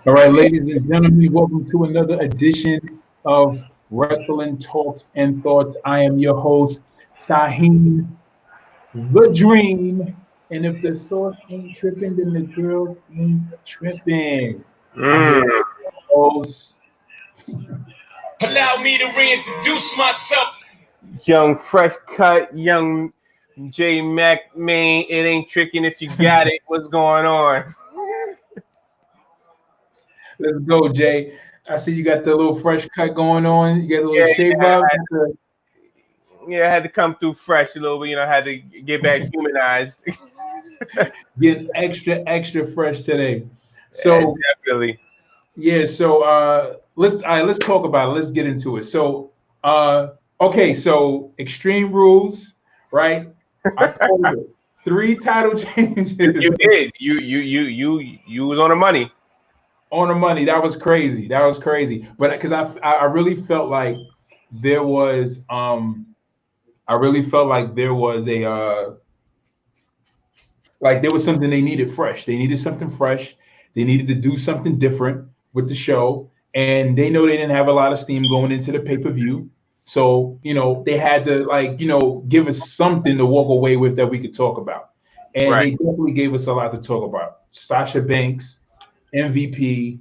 All right, ladies and gentlemen, welcome to another edition of Wrestling Talks and Thoughts. I am your host, Sahin the Dream. And if the sauce ain't tripping, then the girls ain't tripping. I'm here with Mm. the host. Allow me to reintroduce myself. Young fresh cut, young J Mac man. It ain't tricking if you got it. What's going on? Let's go, Jay. I see you got the little fresh cut going on. You got a little Yeah, shave yeah, up. I had to come through fresh a little bit. I had to get back humanized. Getting extra fresh today. So Definitely. yeah, so let's talk about it. Let's get into it. So okay, so Extreme Rules, right? I called it 3 title changes You did. You was on the money. on the money. That was crazy. That was crazy. But because I really felt like there was I really felt like there was a like there was something they needed fresh. They needed something fresh. They needed to do something different with the show. And they know they didn't have a lot of steam going into the pay-per-view. So, they had to give us something to walk away with that we could talk about. And Right. they definitely gave us a lot to talk about. Sasha Banks, MVP,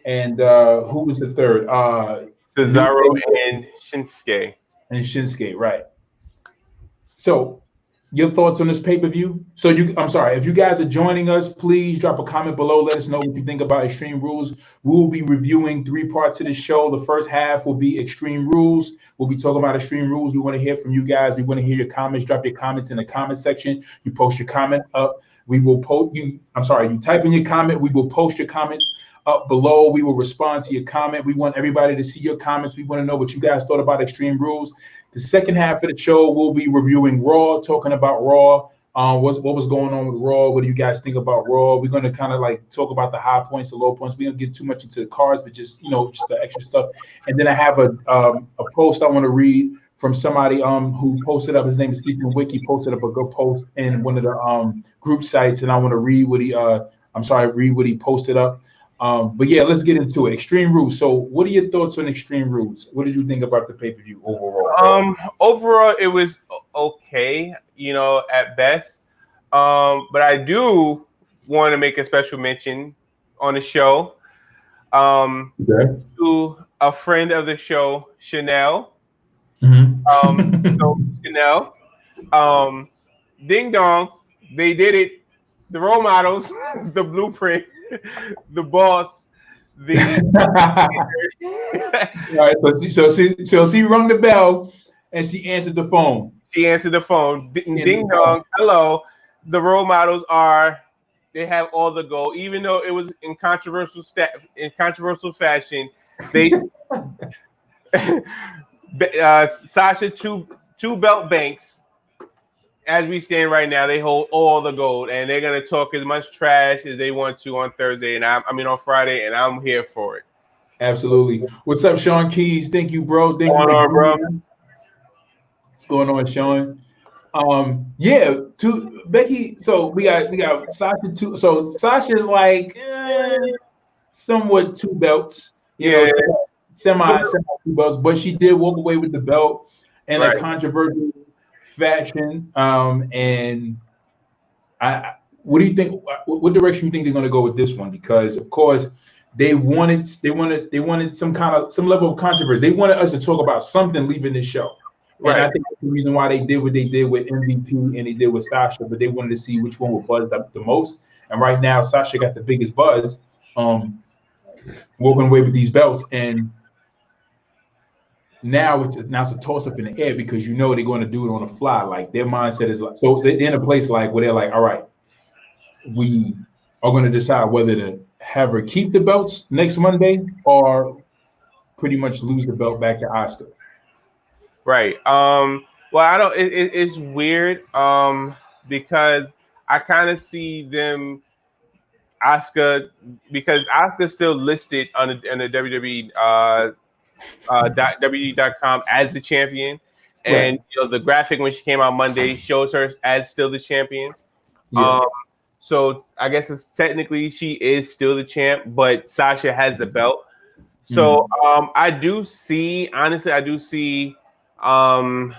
and who was the third? New Cesaro Day and Shinsuke. and Shinsuke, right. So your thoughts on this pay-per-view? I'm sorry, if you guys are joining us, please drop a comment below. Let us know what you think about Extreme Rules. We will be reviewing 3 parts of the show. The first half will be Extreme Rules. We'll be talking about Extreme Rules. We want to hear from you guys. We want to hear your comments. Drop your comments in the comment section. You post your comment up. We will post you. I'm sorry, you type in your comment. We will post your comment up below. We will respond to your comment. We want everybody to see your comments. We want to know what you guys thought about Extreme Rules. The second half of the show, we'll be reviewing Raw, talking about Raw. What was going on with Raw? What do you guys think about Raw? We're going to kind of like talk about the high points, the low points. We don't get too much into the cards, but just just the extra stuff. And then I have a post I want to read from somebody who posted up. His name is Ethan Wiki. Posted up a good post in one of the group sites, and I want to read what read what he posted up. But yeah, let's get into it. Extreme Rules. So, what are your thoughts on Extreme Rules? What did you think about the pay-per-view overall? Overall, it was okay, at best. But I do want to make a special mention on the show Okay. to a friend of the show, Chanel. So Mm-hmm. Chanel, Ding Dong, they did it. The role models, the blueprint, the boss, the All right. So she rung the bell and she answered the phone. she answered the phone. And Ding Dong, hello. The role models they have all the gold, even though it was in controversial fashion. They Sasha two belt banks. As we stand right now, they hold all the gold, and they're gonna talk as much trash as they want to on Thursday, and on Friday, and I'm here for it. Absolutely. What's up, Sean Keys? Thank you, bro. Thank What's you going for on, bro? being here. What's going on, Sean? Yeah, to Becky. So we got Sasha two. So Sasha's like somewhat 2 belts, Yeah, semi 2 belts, but she did walk away with the belt in a right. controversial fashion. And what do you think? What direction you think they're going to go with this one? Because of course they wanted some level of controversy. They wanted us to talk about something leaving this show. And Right. I think that's the reason why they did what they did with MVP and they did with Sasha, but they wanted to see which one would buzz the most. And right now, Sasha got the biggest buzz, walking away with these belts. And now it's a toss up in the air because they're going to do it on the fly. Like their mindset is like, so they're in a place like where they're like, all right, we are going to decide whether to have her keep the belts next Monday or pretty much lose the belt back to Asuka. Right. Well, I don't. It's weird. Because I kind of see them Asuka because Asuka's still listed on the WWE WWE.com as the champion, and Right. the graphic when she came out Monday shows her as still the champion. Yeah. So I guess it's technically she is still the champ, but Sasha has the belt. So I do see, honestly, I do see Asuka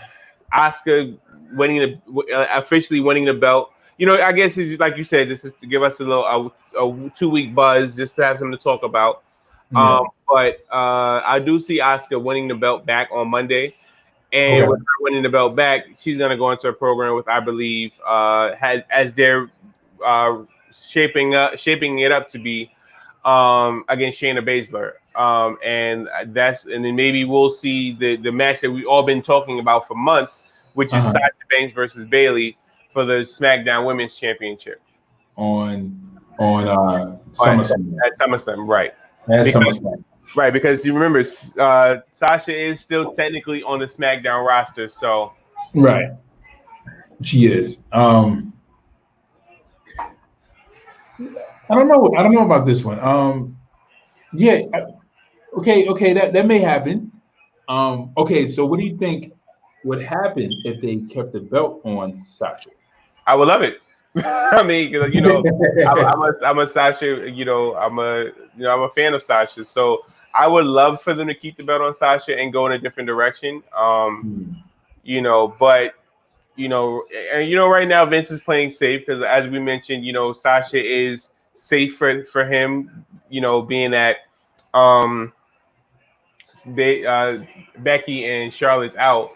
officially winning the belt. You know, I guess it's like you said, this is to give us a little a 2 week buzz, just to have something to talk about. But I do see Asuka winning the belt back on Monday, and with her winning the belt back, she's gonna go into a program with, I believe, has as they're shaping it up to be against Shayna Baszler. And then maybe we'll see the match that we've all been talking about for months, which is Sasha Banks versus Bayley for the SmackDown Women's Championship on SummerSlam. At SummerSlam, right? At SummerSlam. Right, because you remember, Sasha is still technically on the SmackDown roster, so right, she is. I don't know about this one. Yeah, okay, that may happen. Okay, so what do you think would happen if they kept the belt on Sasha? I would love it. I mean, you know, I'm a Sasha. You know, I'm a fan of Sasha. So I would love for them to keep the belt on Sasha and go in a different direction. You know, but and right now Vince is playing safe because, as we mentioned, Sasha is safe for him. You know, being that Becky and Charlotte's out.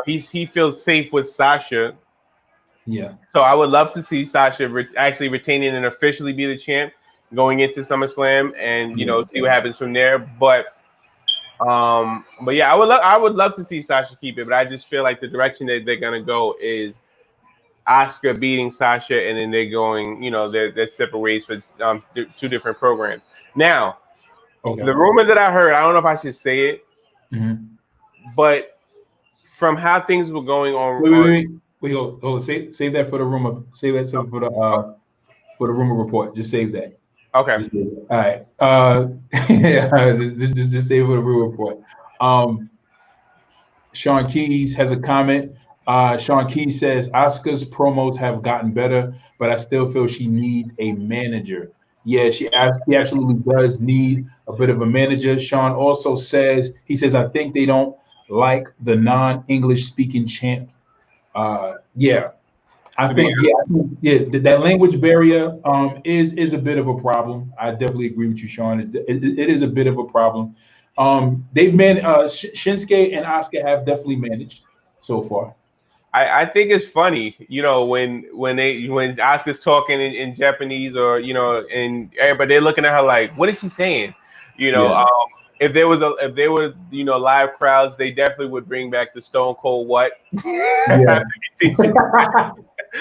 He feels safe with Sasha. Yeah. So I would love to see Sasha actually retaining and officially be the champ going into SummerSlam, and see what happens from there. But yeah, I would love to see Sasha keep it, but I just feel like the direction that they're gonna go is Asuka beating Sasha, and then they're going, they're separate ways for two different programs. Now, the rumor that I heard, I don't know if I should say it, but from how things were going on. Wait, hold on. Save that for the rumor. Save that for the rumor report. Just save that. Okay. Just save it. All right. Just save it for the rumor report. Sean Keys has a comment. Sean Keys says Asuka's promos have gotten better, but I still feel she needs a manager. Yeah, she absolutely does need a bit of a manager. Sean also says, I think they don't like the non-English speaking champ. Yeah, I think that language barrier is a bit of a problem. I definitely agree with you, Sean. It is a bit of a problem. They've Shinsuke and Asuka have definitely managed so far. I think it's funny, when Asuka's talking in Japanese, or and everybody, they're looking at her like, what is she saying? If there was live crowds, they definitely would bring back the Stone Cold what? Yeah.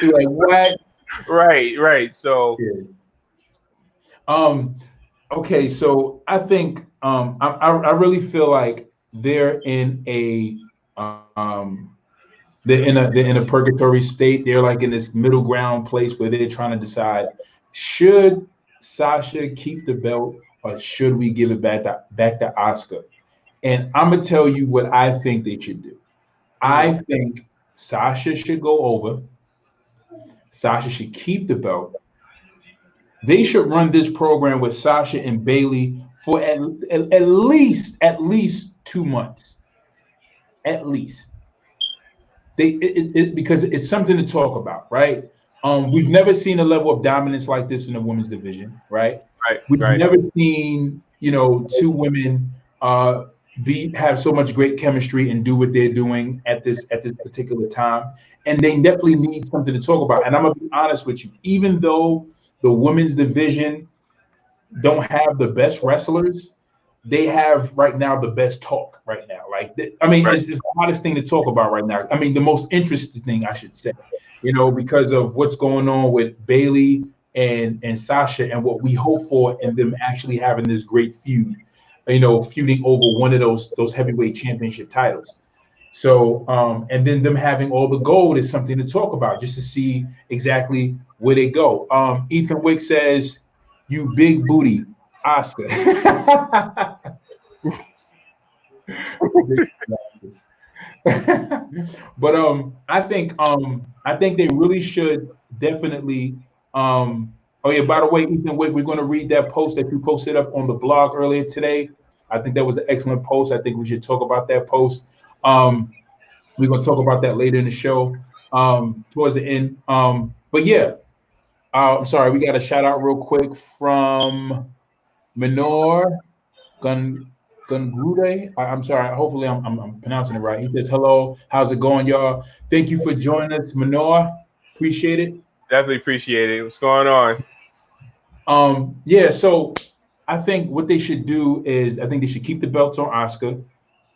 Like what? Right. So okay, so I think I really feel like they're in a they're in a purgatory state. They're like in this middle ground place where they're trying to decide, should Sasha keep the belt or should we give it back to Asuka? And I'm gonna tell you what I think they should do. I think Sasha should go over. Sasha should keep the belt. They should run this program with Sasha and Bayley for at least 2 months. At least. Because it's something to talk about, right? We've never seen a level of dominance like this in the women's division, right? We've never seen, two women have so much great chemistry and do what they're doing at this particular time. And they definitely need something to talk about. And I'm gonna be honest with you, even though the women's division don't have the best wrestlers, they have right now the best talk right now. Like, it's the hottest thing to talk about right now. I mean, the most interesting thing, I should say, because of what's going on with Bayley and Sasha and what we hope for in them actually having this great feud, feuding over one of those heavyweight championship titles. So, and then them having all the gold is something to talk about, just to see exactly where they go. Ethan Wick says, "You big booty, Asuka." But I think they really should definitely Oh yeah, by the way, Ethan, we're going to read that post that you posted up on the blog earlier today. I think that was an excellent post. I think we should talk about that post. We're going to talk about that later in the show, towards the end. But yeah, I'm sorry, we got a shout out real quick from Minor Gun Gungrude. I'm sorry. Hopefully, I'm pronouncing it right. He says, "Hello, how's it going, y'all? Thank you for joining us, Minor. Appreciate it." Definitely appreciate it. What's going on? Yeah. So I think what they should do is I think they should keep the belts on Oscar.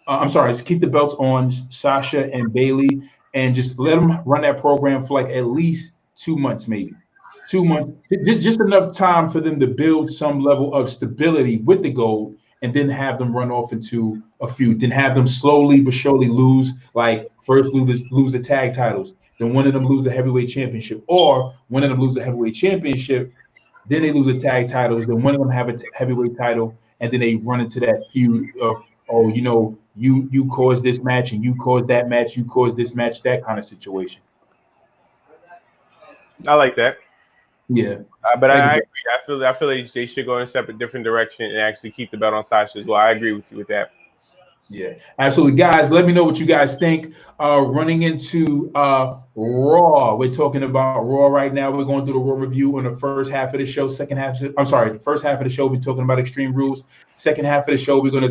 I'm sorry, just keep the belts on Sasha and Bayley, and just let them run that program for like at least 2 months, maybe 2 months, just enough time for them to build some level of stability with the gold, and then have them run off into a feud. Then have them slowly but surely lose, like first lose the tag titles, then one of them lose the heavyweight championship, or one of them lose the heavyweight championship, then they lose the tag titles, then one of them have a heavyweight title, and then they run into that feud of, oh, you caused this match and you caused that match, you caused this match, that kind of situation. I like that. Yeah. But I agree. I feel like they should go in a separate, different direction and actually keep the belt on Sasha as well. I agree with you with that. Yeah, absolutely. Guys, let me know what you guys think. Running into Raw. We're talking about Raw right now. We're going through the Raw review on the first half of the show. The first half of the show, we're talking about Extreme Rules. Second half of the show, we're gonna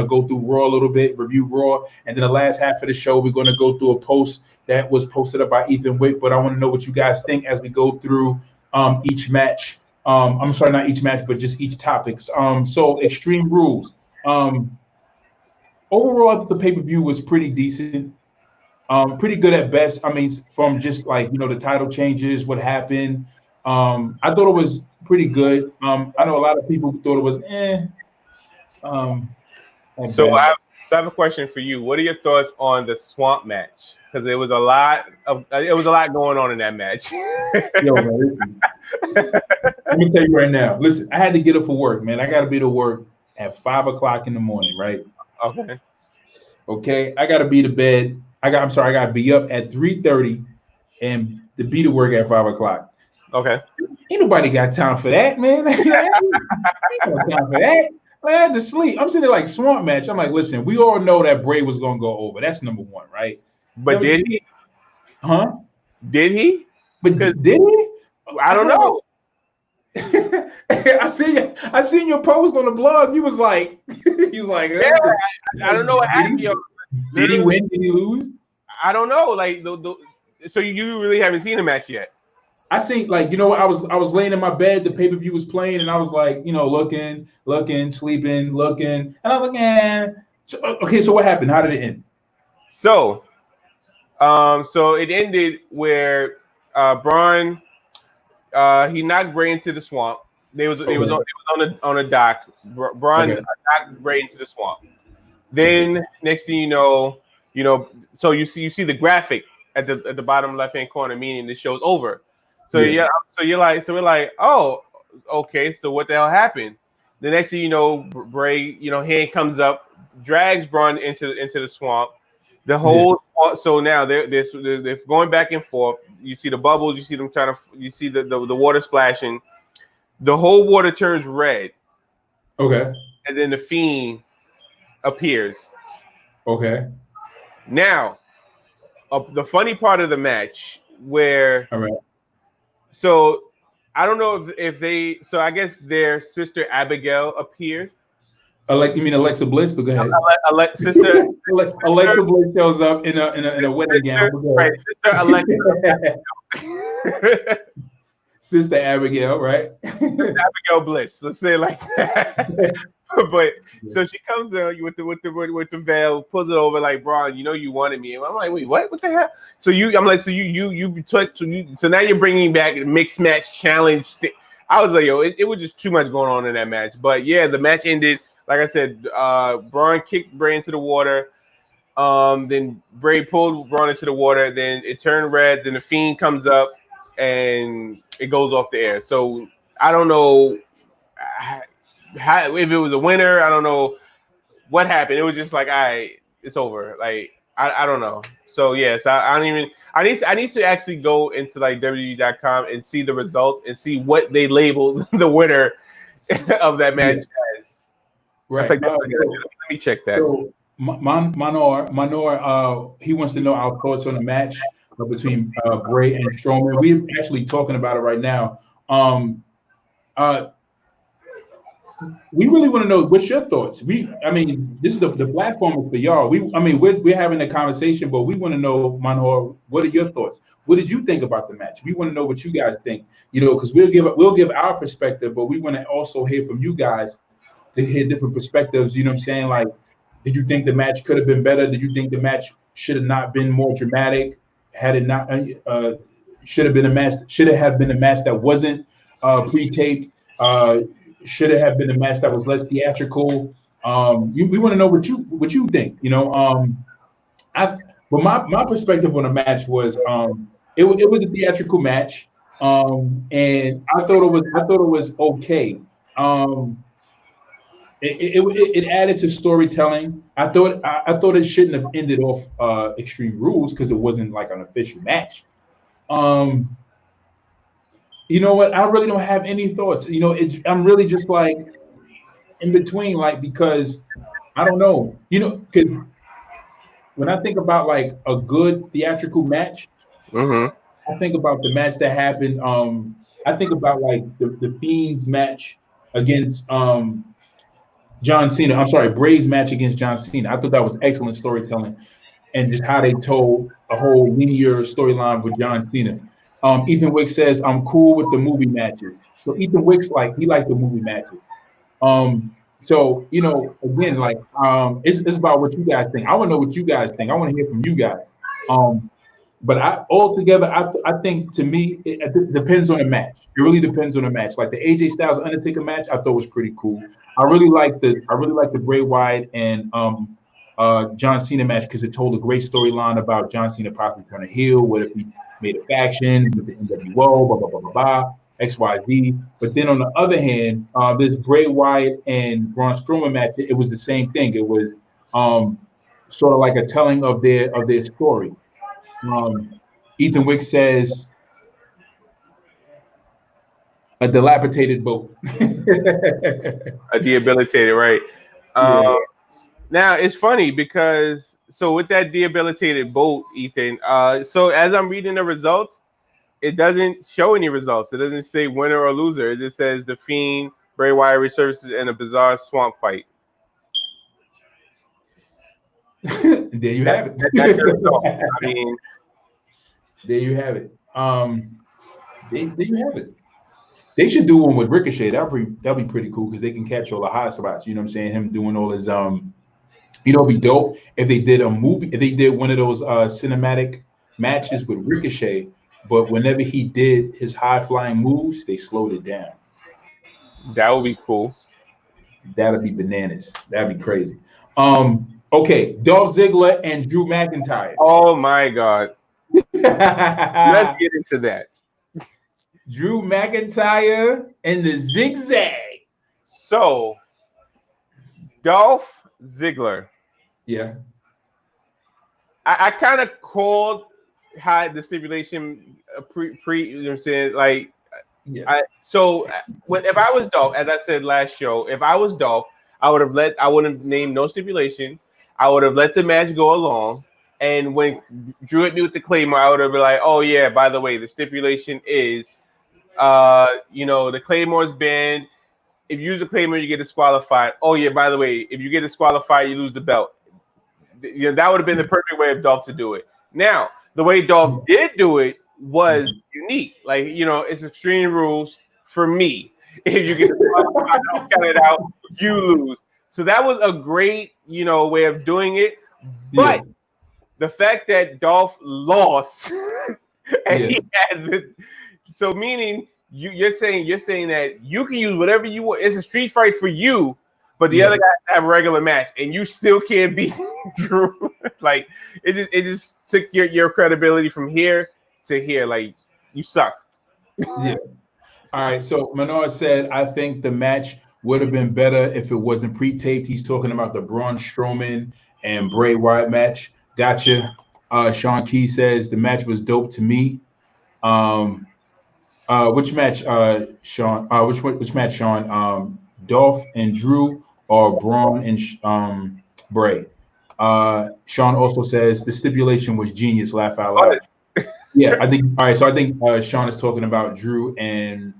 go through Raw a little bit, review Raw, and then the last half of the show, we're gonna go through a post that was posted up by Ethan Wick. But I want to know what you guys think as we go through each match. I'm sorry, not each match, but just each topics. So Extreme Rules. Overall, the pay-per-view was pretty decent, pretty good at best. I mean, from just like the title changes, what happened. I thought it was pretty good. I know a lot of people thought it was at So best. I have a question for you. What are your thoughts on the swamp match? Because it was a lot going on in that match. Yo, man, let me tell you right now. Listen, I had to get up for work, man. I got to be to work at 5 o'clock in the morning, right? Okay. Okay, I got to be to bed. I got to be up at 3:30 and to be to work at 5 o'clock. Okay. Ain't nobody got time for that, man. Ain't no time for that. I had to sleep. I'm sitting there like swamp match. I'm like, listen, we all know that Bray was gonna go over. That's number one, right? But did he? Huh? Did he? But did he? I don't know. I seen your post on the blog. You was like, yeah, I don't know what happened. Did he win? Did he lose? I don't know. Like, so you really haven't seen the match yet? I seen, like, I was laying in my bed. The pay-per-view was playing, and I was like, looking, sleeping, looking, and I was like, So, okay, so what happened? How did it end? So it ended where Braun he knocked Bray into the swamp. They was on a dock. Braun knocked Bray into the swamp. Then next thing you know, so you see the graphic at the bottom left hand corner, meaning the show's over. So we're like, oh, okay. So what the hell happened? The next thing you know, Bray, hand comes up, drags Braun into the swamp. The whole so now they're going back and forth. You see the bubbles. You see them you see the water splashing. The whole water turns red. Okay. And then the Fiend appears. Okay. Now, the funny part of the match where. All right. So I don't know if they. So I guess their sister Abigail appeared. You mean Alexa Bliss? But go ahead. Sister Alexa Bliss shows up in a wedding gown. Right, Sister Alexa. Sister Abigail, right? Abigail Bliss. Let's say it like that. But so she comes in with the veil, pulls it over like, Braun, you wanted me. And I'm like, wait, what the hell? So so now you're bringing back mixed match challenge. I was like, yo, it was just too much going on in that match. But yeah, the match ended. Like I said, Braun kicked Bray into the water. Then Bray pulled Braun into the water. Then it turned red. Then the Fiend comes up and it goes off the air. So I don't know if it was a winner. I don't know what happened. It was just like, all right, it's over. Like I don't know. So yes, I don't even. I need to actually go into like WWE.com and see the results and see what they labeled the winner of that match as. Right. Like, let me check that. So Manor, he wants to know our thoughts on the match between Bray and Strowman. We're actually talking about it right now. We really want to know what's your thoughts. I mean, this is the platform is for y'all. We're having a conversation, but we want to know, Manor, what are your thoughts? What did you think about the match? We want to know what you guys think. Because we'll give our perspective, but we want to also hear from you guys to hear different perspectives. You know what I'm saying? Like, did you think the match could have been better? Did you think the match should have not been more dramatic? Had it not should have been a match that wasn't pre-taped? Should it have been a match that was less theatrical? We want to know what you think. But my perspective on the match was it was a theatrical match, and I thought it was okay. It added to storytelling. I thought it shouldn't have ended off Extreme Rules because it wasn't like an official match. You know what? I really don't have any thoughts. I'm really just like in between, like, because I don't know. Because when I think about like a good theatrical match, I think about the match that happened. I think about like the Fiend's match against John Cena. I'm sorry, Bray's match against John Cena. I thought that was excellent storytelling, and just how they told a whole linear storyline with John Cena. Ethan Wicks says, I'm cool with the movie matches. So Ethan Wicks, he liked the movie matches. So, again, it's about what you guys think. I want to know what you guys think. I want to hear from you guys. But I think, to me, it depends on the match. It really depends on the match. Like the AJ Styles Undertaker match, I thought was pretty cool. I really like the Bray Wyatt and John Cena match because it told a great storyline about John Cena possibly turning heel. What if he made a faction with the NWO, blah, blah, blah, blah, blah, XYZ. But then on the other hand, this Bray Wyatt and Braun Strowman match, it was the same thing. It was sort of like a telling of their story. Ethan Wicks says, a dilapidated boat. A debilitated, right? Yeah. Now it's funny because with that debilitated boat, Ethan. So as I'm reading the results, it doesn't show any results. It doesn't say winner or loser. It just says the Fiend, Bray Wyatt resurfaces in a bizarre swamp fight. There you have it. That's the result. I mean, there you have it. There you have it. They should do one with Ricochet. That'll be pretty cool because they can catch all the high spots. You know what I'm saying? Him doing all his it'd be dope if they did a movie. If they did one of those cinematic matches with Ricochet, but whenever he did his high flying moves, they slowed it down. That would be cool. That'd be bananas. That'd be crazy. Okay, Dolph Ziggler and Drew McIntyre. Oh my God. Let's get into that. Drew McIntyre and the Zigzag. So, Dolph Ziggler. Yeah. I kind of called how the stipulation pre you know what I'm saying? Like, yeah. If I was Dolph, as I said last show, if I was Dolph, I wouldn't name no stipulation. I would have let the match go along. And when Drew hit me with the Claymore, I would have been like, oh yeah, by the way, the stipulation is the Claymore's banned. If you use the Claymore, you get disqualified. Oh yeah, by the way, if you get disqualified, you lose the belt. That would have been the perfect way of Dolph to do it. Now, the way Dolph did do it was unique. Like, it's Extreme Rules for me. If you get disqualified, I'll count it out, you lose. So that was a great, way of doing it. But the fact that Dolph lost and he had meaning you're saying that you can use whatever you want. It's a street fight for you, but the other guys have a regular match, and you still can't beat Drew. Like it just took your credibility from here to here. Like you suck. Yeah. All right. So Manor said, I think the match would have been better if it wasn't pre-taped. He's talking about the Braun Strowman and Bray Wyatt match. Gotcha. Sean Key says the match was dope to me. Which match, Sean? Which match, Sean? Dolph and Drew or Braun and Bray? Sean also says the stipulation was genius. Laugh out loud. Yeah, I think. All right, so I think Sean is talking about Drew and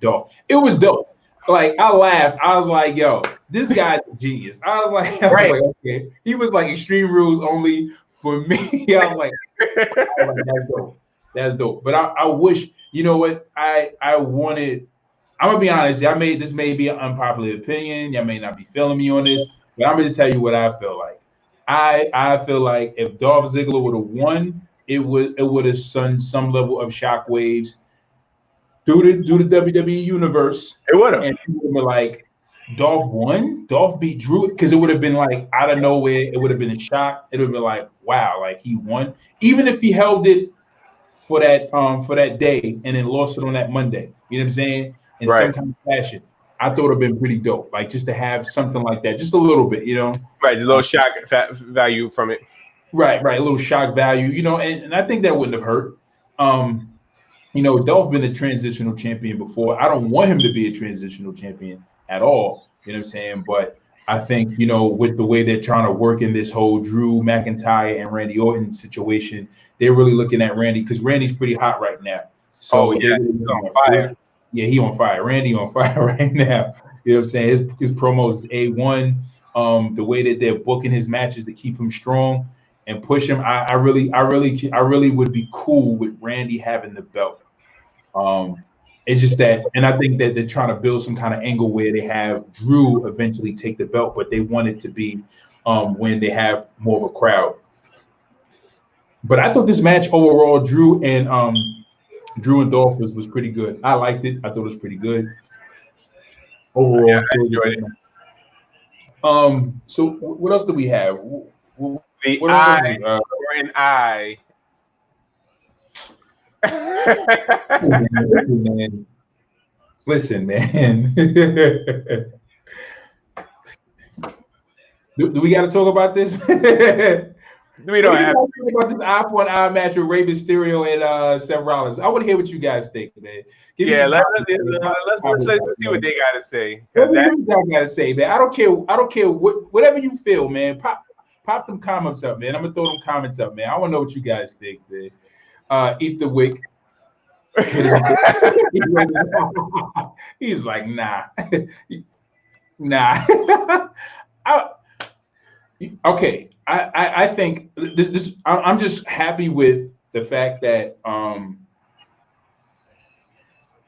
Dolph. It was dope. Like I laughed. I was like, "Yo, this guy's a genius." I was like, okay. He was like Extreme Rules only for me. I was like, that's dope. That's dope. But I wish, you know what? I wanted. I'm gonna be honest. This may be an unpopular opinion. Y'all may not be feeling me on this, but I'm gonna just tell you what I feel like. I feel like if Dolph Ziggler would have won, it would have sent some level of shockwaves through the WWE universe. It would have. And people would be like, Dolph won? Dolph beat Drew? Because it would have been like out of nowhere. It would have been a shock. It would have been like, wow, like he won. Even if he held it for that day and then lost it on that Monday. You know what I'm saying? In some kind of fashion. I thought it would have been pretty dope. Like just to have something like that, just a little bit, you know? Right, a little shock value from it. Right, a little shock value, you know, and I think that wouldn't have hurt. You know, Dolph been a transitional champion before. I don't want him to be a transitional champion at all. You know what I'm saying? But I think, you know, with the way they're trying to work in this whole Drew McIntyre and Randy Orton situation, they're really looking at Randy because Randy's pretty hot right now. So he's on fire. Yeah, he on fire. Randy on fire right now. You know what I'm saying? His promos is A1. The way that they're booking his matches to keep him strong and push him. I really would be cool with Randy having the belt. It's just that, and I think that they're trying to build some kind of angle where they have Drew eventually take the belt, but they want it to be when they have more of a crowd. But I thought this match overall, Drew and Dolph was pretty good. I liked it. I thought it was pretty good overall. Yeah, I enjoyed it. So what else do we have? The eye or an eye. Listen, man. do we got to talk about this? We don't have to talk about this eye for an eye match with Rey Mysterio and Seth Rollins. I want to hear what you guys think, man. Let's see what they got to say. What you got to say, man? I don't care whatever you feel, man. Pop them comments up, man. I'm gonna throw them comments up, man. I want to know what you guys think, man. Eat the wick. He's like, nah. Okay. I think this. I'm just happy with the fact that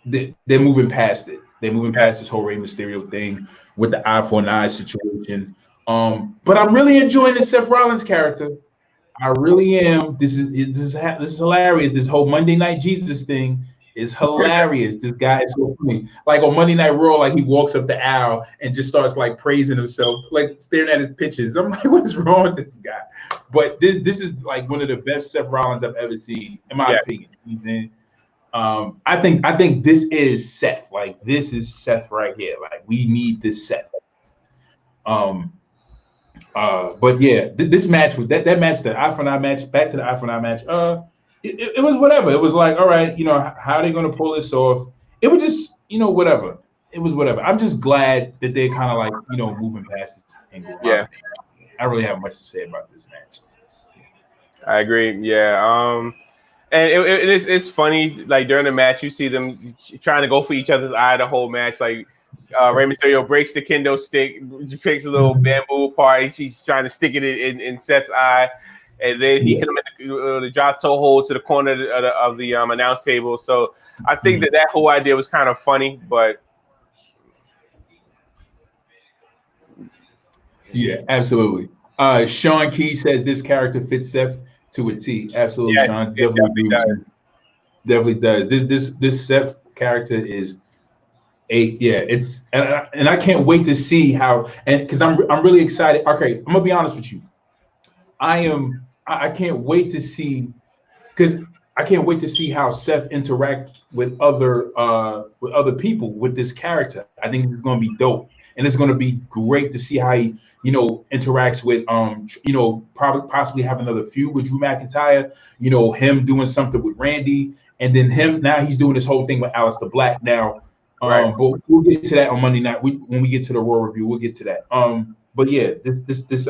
they're moving past it. They're moving past this whole Rey Mysterio thing with the eye for an eye situation. But I'm really enjoying the Seth Rollins character. I really am. This is hilarious. This whole Monday Night Jesus thing is hilarious. This guy is so funny. Like on Monday Night Raw, like he walks up the aisle and just starts like praising himself, like staring at his pictures. I'm like, what is wrong with this guy? But this is like one of the best Seth Rollins I've ever seen, in my opinion. You know what I'm saying? I think this is Seth. Like this is Seth right here. Like we need this Seth. But yeah, this match with that match, the eye for an eye match, back to the eye for an eye match. It was whatever. It was like, all right, you know, how are they going to pull this off? It was just, you know, whatever. It was whatever. I'm just glad that they're kind of like, you know, moving past this angle. Yeah, I really have much to say about this match. I agree. Yeah. And it's funny. Like during the match, you see them trying to go for each other's eye the whole match. Like Rey Mysterio breaks the kendo stick, takes a little bamboo part. He's trying to stick it in Seth's eye, and then he hit him in the drop toe hold to the corner of the announce table. So I think that whole idea was kind of funny, but yeah, absolutely. Sean Key says this character fits Seth to a T. Absolutely, yeah, Sean. Definitely does. This Seth character is it's and I can't wait to see how, and because I'm really excited. Okay, I'm gonna be honest with you. I can't wait to see, because I can't wait to see how Seth interact with other people with this character. I think it's gonna be dope. and it's going to be great to see how he, interacts with, probably possibly have another feud with Drew McIntyre. Him doing something with Randy, and then him now he's doing this whole thing with Aleister Black now. Right. But we'll get to that on Monday night. When we get to the Raw review, we'll get to that. But yeah, this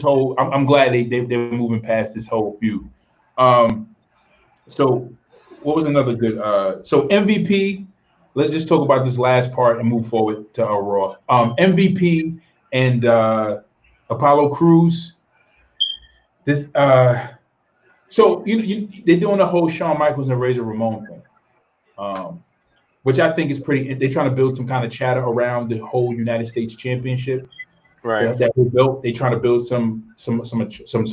whole I'm glad they're moving past this whole feud. So what was another good? So MVP. Let's just talk about this last part and move forward to our Raw. MVP and Apollo Crews. This so they're doing the whole Shawn Michaels and Razor Ramon thing, which I think is pretty. They're trying to build some kind of chatter around the whole United States Championship. Right. That they built. They're trying to build some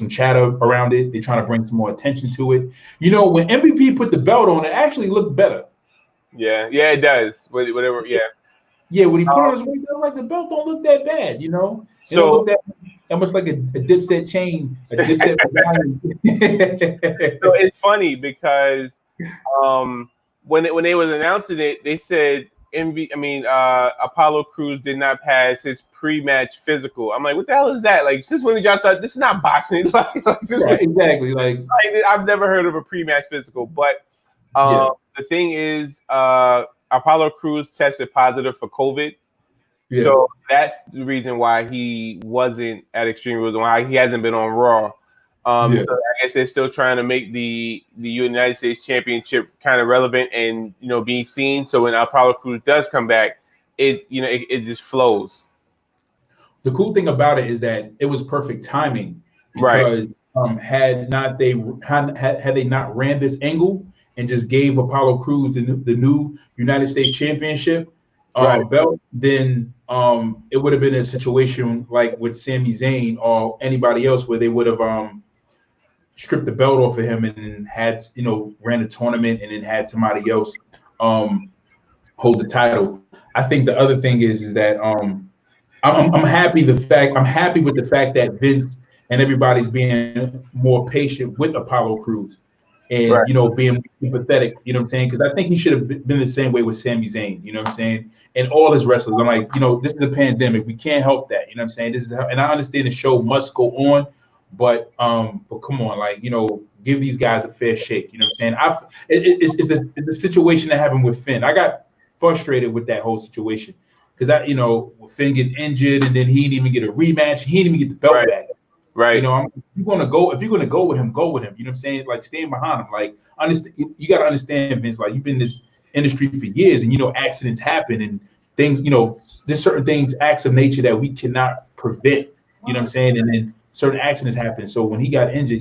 chatter around it. They're trying to bring some more attention to it. When MVP put the belt on, it actually looked better. Yeah, it does. Whatever, yeah. Yeah, when he put on his weight, like the belt don't look that bad, It don't look that almost like a Dipset chain, a Dipset. So it's funny because when they was announcing it, they said Apollo Crews did not pass his pre-match physical. I'm like, what the hell is that? Like, since when did y'all start? This is not boxing. Exactly. Like I've never heard of a pre-match physical, but the thing is, Apollo Crews tested positive for COVID. Yeah. So that's the reason why he wasn't at Extreme Rules and why he hasn't been on Raw. So I guess they're still trying to make the United States Championship kind of relevant and being seen. So when Apollo Crews does come back, it just flows. The cool thing about it is that it was perfect timing because had they not ran this angle and just gave Apollo Crews the new United States Championship belt, then it would have been a situation like with Sami Zayn or anybody else where they would have stripped the belt off of him and then had ran a tournament and then had somebody else hold the title. I think the other thing is that I'm happy with the fact that Vince and everybody's being more patient with Apollo Crews and being empathetic, what I'm saying? Because I think he should have been the same way with Sami Zayn, you know what I'm saying? And all his wrestlers. I'm like, this is a pandemic. We can't help that, you know what I'm saying? This is how, and I understand the show must go on, but come on, like, give these guys a fair shake, you know what I'm saying? It's a situation that happened with Finn. I got frustrated with that whole situation because Finn get injured and then he didn't even get a rematch. He didn't even get the belt back. Right. If you're gonna go with him, go with him. You know what I'm saying? Like, stand behind him. Like, you gotta understand, Vince. Like, you've been in this industry for years, and accidents happen and things. There's certain things, acts of nature that we cannot prevent. You know what I'm saying? And then certain accidents happen. So when he got injured,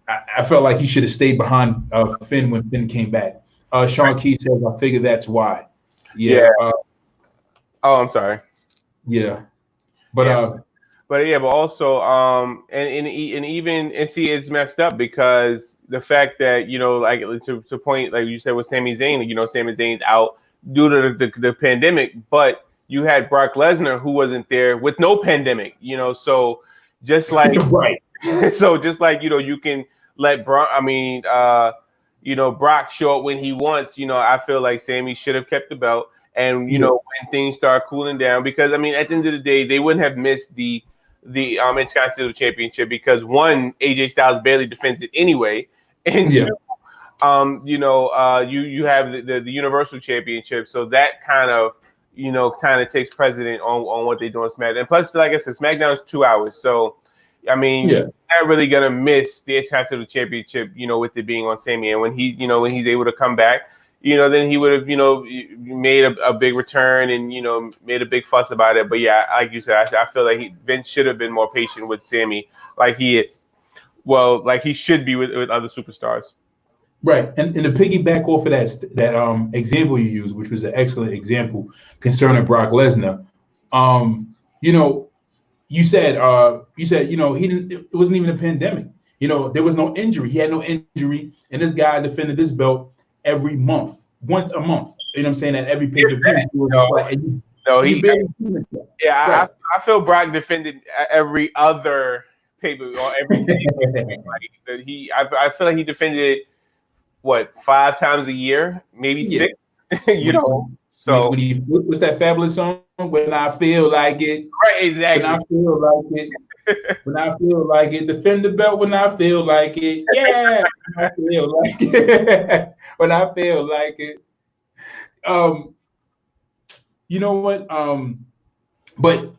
I felt like he should have stayed behind Finn when Finn came back. Sean Key says, "I figure that's why." Yeah. I'm sorry. Yeah. But But also, and see, it's messed up because the fact that like to point, like you said with Sami Zayn, Sami Zayn's out due to the pandemic, but you had Brock Lesnar who wasn't there with no pandemic, so just like so just like you can let Brock show up when he wants, I feel like Sami should have kept the belt, and when things start cooling down, because at the end of the day, they wouldn't have missed the Intercontinental Championship because one, AJ Styles barely defends it anyway, and two, you have the Universal Championship, so that kind of takes precedent on what they do on SmackDown. And plus, like I said, SmackDown is 2 hours, so you're not really gonna miss the Intercontinental Championship, with it being on Sami. And when he's able to come back, then he would have, made a big return and, made a big fuss about it. But yeah, like you said, I feel like Vince should have been more patient with Sami, like he is. Well, like he should be with other superstars. Right. And to piggyback off of that example you used, which was an excellent example concerning Brock Lesnar, you said, it wasn't even a pandemic. There was no injury. He had no injury. And this guy defended this belt every month, once a month. You know what I'm saying? At every pay-per-view. I feel Brock defended every other pay-per-view or every I feel like he defended it, 5 times a year, maybe 6. So what's that fabulous song? When I feel like it. Right, exactly. When I feel like it. When I feel like it. Defend the belt when I feel like it. Yeah. When I feel like it. When I feel like it. You know what? But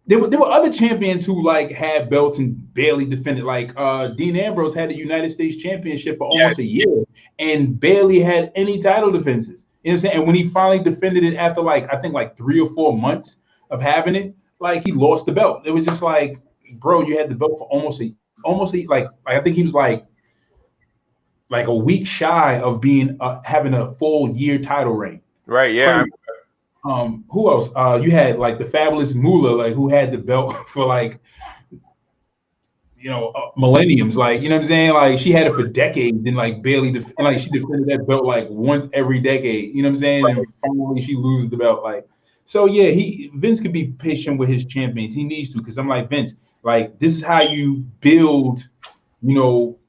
there were other champions who like had belts and barely defended. Like Dean Ambrose had the United States Championship for almost a year and barely had any title defenses. You know what I'm saying? And when he finally defended it after I think 3 or 4 months of having it, like he lost the belt. It was just like, bro, you had the belt for almost a like I think he was like a week shy of being having a full year title reign. Right, yeah. Who else? You had like the fabulous Moolah, like who had the belt for millenniums. Like, you know what I'm saying? Like she had it for decades and like barely she defended that belt like once every decade. You know what I'm saying? And finally she loses the belt. Like, so yeah, Vince could be patient with his champions. He needs to, because I'm like, Vince, like this is how you build,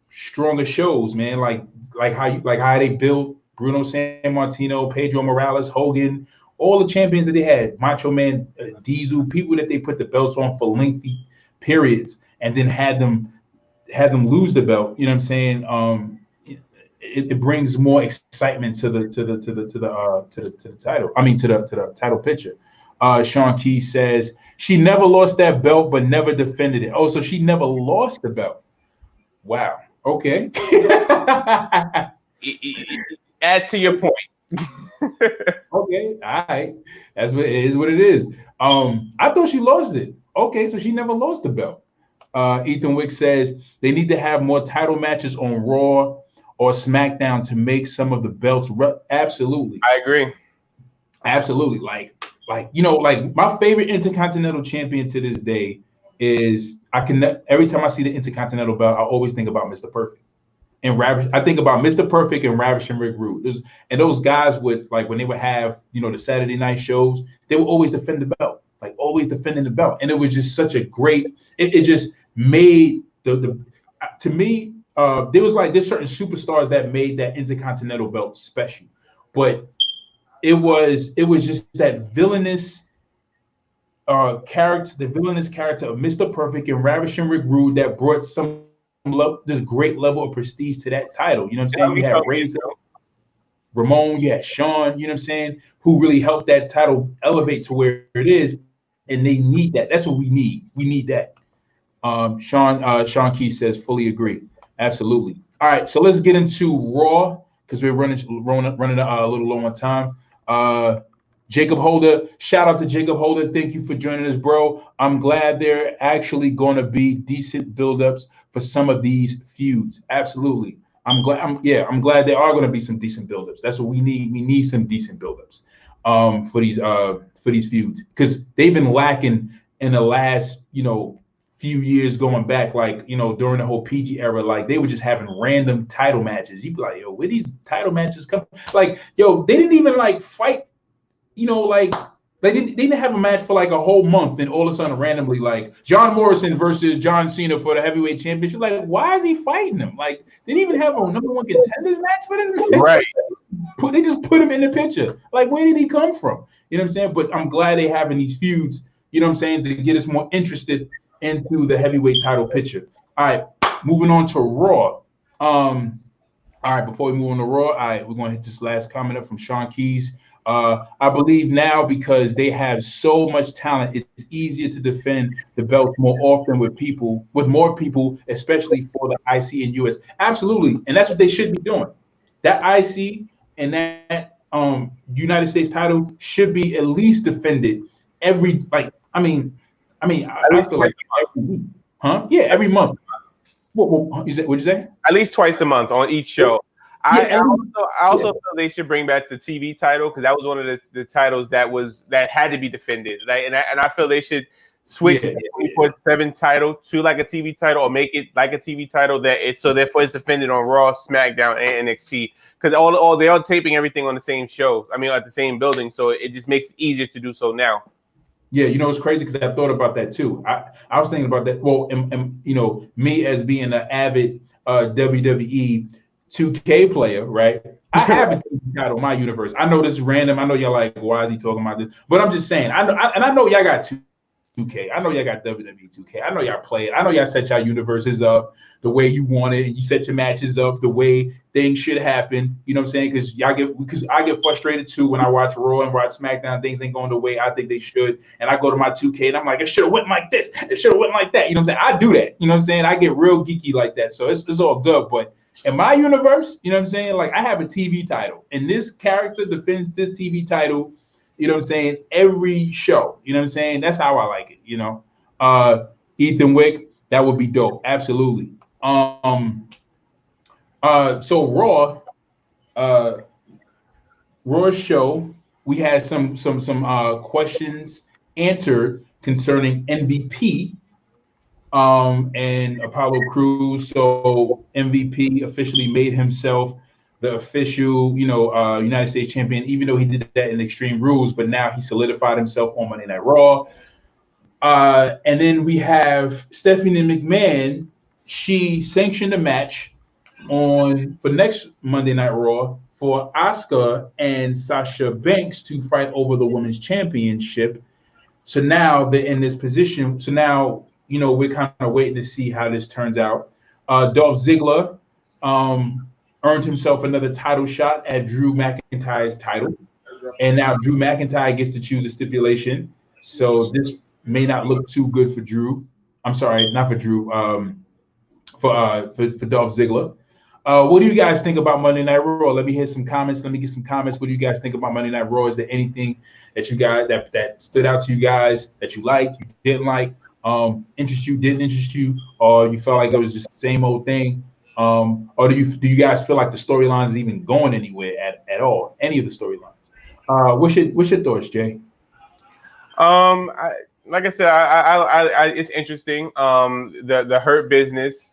stronger shows, man. Like how they built Bruno Sammartino, Pedro Morales, Hogan, all the champions that they had, Macho Man, Diesel, people that they put the belts on for lengthy periods, and then had them lose the belt. You know what I'm saying? It brings more excitement to the title. I mean to the title picture. Sean Key says she never lost that belt, but never defended it. Oh, so she never lost the belt. Wow. Okay. Adds to your point. Okay, all right. That's what it is. What it is. I thought she lost it. Okay, so she never lost the belt. Ethan Wick says they need to have more title matches on Raw or SmackDown to make some of the belts. Absolutely, I agree. Absolutely, like my favorite Intercontinental Champion to this day is every time I see the Intercontinental belt, I always think about Mr. Perfect. And I think about Mr. Perfect and Ravishing Rick Rude. And those guys would, like, when they would have, the Saturday night shows, they would always defend the belt, like always defending the belt. And it was just such a great, it just made to me, there's certain superstars that made that Intercontinental belt special. But it was just that villainous character, the villainous character of Mr. Perfect and Ravishing Rick Rude that brought this great level of prestige to that title. You know what I'm saying? You had Razor, Ramon, you had Sean, you know what I'm saying, who really helped that title elevate to where it is. And they need that. That's what we need. We need that. Sean Key says, fully agree. Absolutely. All right, so let's get into Raw because we're running a little low on time. Jacob Holder, shout out to Jacob Holder. Thank you for joining us, bro. I'm glad there actually going to be decent buildups for some of these feuds. Absolutely. I'm glad there are going to be some decent buildups. That's what we need. We need some decent buildups for these feuds, because they've been lacking in the last, few years going back, during the whole PG era. Like, they were just having random title matches. You'd be like, yo, where these title matches come? Like, yo, they didn't even fight. They didn't have a match for a whole month, and all of a sudden, randomly, John Morrison versus John Cena for the heavyweight championship. Like, why is he fighting him? Like, they didn't even have a #1 contenders match for this match. Right. They just put him in the picture. Like, where did he come from? You know what I'm saying? But I'm glad they're having these feuds, you know what I'm saying, to get us more interested into the heavyweight title picture. All right, moving on to Raw. All right, before we move on to Raw, all right, we're going to hit this last comment up from Sean Keys. I believe now, because they have so much talent, it's easier to defend the belt more often with more people, especially for the IC and US. Absolutely, and that's what they should be doing. That IC and that United States title should be at least defended every I feel like every week. Huh? Yeah, every month. What'd you say? At least twice a month on each show. I also feel they should bring back the TV title, because that was one of the titles that had to be defended. And I feel they should switch the 24/7 title to like a TV title, or make it like a TV title therefore it's defended on Raw, SmackDown, and NXT, because they're all taping everything on the same show. I mean, at the same building, so it just makes it easier to do so now. Yeah, it's crazy, because I thought about that too. I was thinking about that. Well, and me as being an avid WWE 2K player, right? I have a TV title in my universe. I know this is random. I know y'all like, why is he talking about this? But I'm just saying, and I know y'all got 2K. I know y'all got WWE 2K. I know y'all play it. I know y'all set y'all universes up the way you want it, and you set your matches up the way things should happen. You know what I'm saying? Because I get frustrated too when I watch Raw and watch SmackDown. Things ain't going the way I think they should, and I go to my 2K and I'm like, it should have went like this. It should have went like that. You know what I'm saying? I do that. You know what I'm saying? I get real geeky like that. So it's all good. But in my universe, you know what I'm saying? Like I have a TV title, and this character defends this TV title. You know what I'm saying? Every show. You know what I'm saying? That's how I like it. You know, Ethan Wick. That would be dope. Absolutely. So Raw show, we had some questions answered concerning MVP and Apollo Crews. So MVP officially made himself the official, United States champion, even though he did that in Extreme Rules, but now he solidified himself on Monday Night Raw. And then we have Stephanie McMahon. She sanctioned a match for next Monday Night Raw for Asuka and Sasha Banks to fight over the women's championship. So now they're in this position. So now, we're kind of waiting to see how this turns out. Dolph Ziggler earned himself another title shot at Drew McIntyre's title. And now Drew McIntyre gets to choose a stipulation. So this may not look too good for Drew. I'm sorry, not for Drew. For Dolph Ziggler. What do you guys think about Monday Night Raw? Let me hear some comments. Let me get some comments. What do you guys think about Monday Night Raw? Is there anything that you guys that stood out to you guys that you liked, you didn't like, interest you, didn't interest you, or you felt like it was just the same old thing? Or do you guys feel like the storyline is even going anywhere at all? Any of the storylines? What's your thoughts, Jay? Like I said, I it's interesting. The Hurt Business.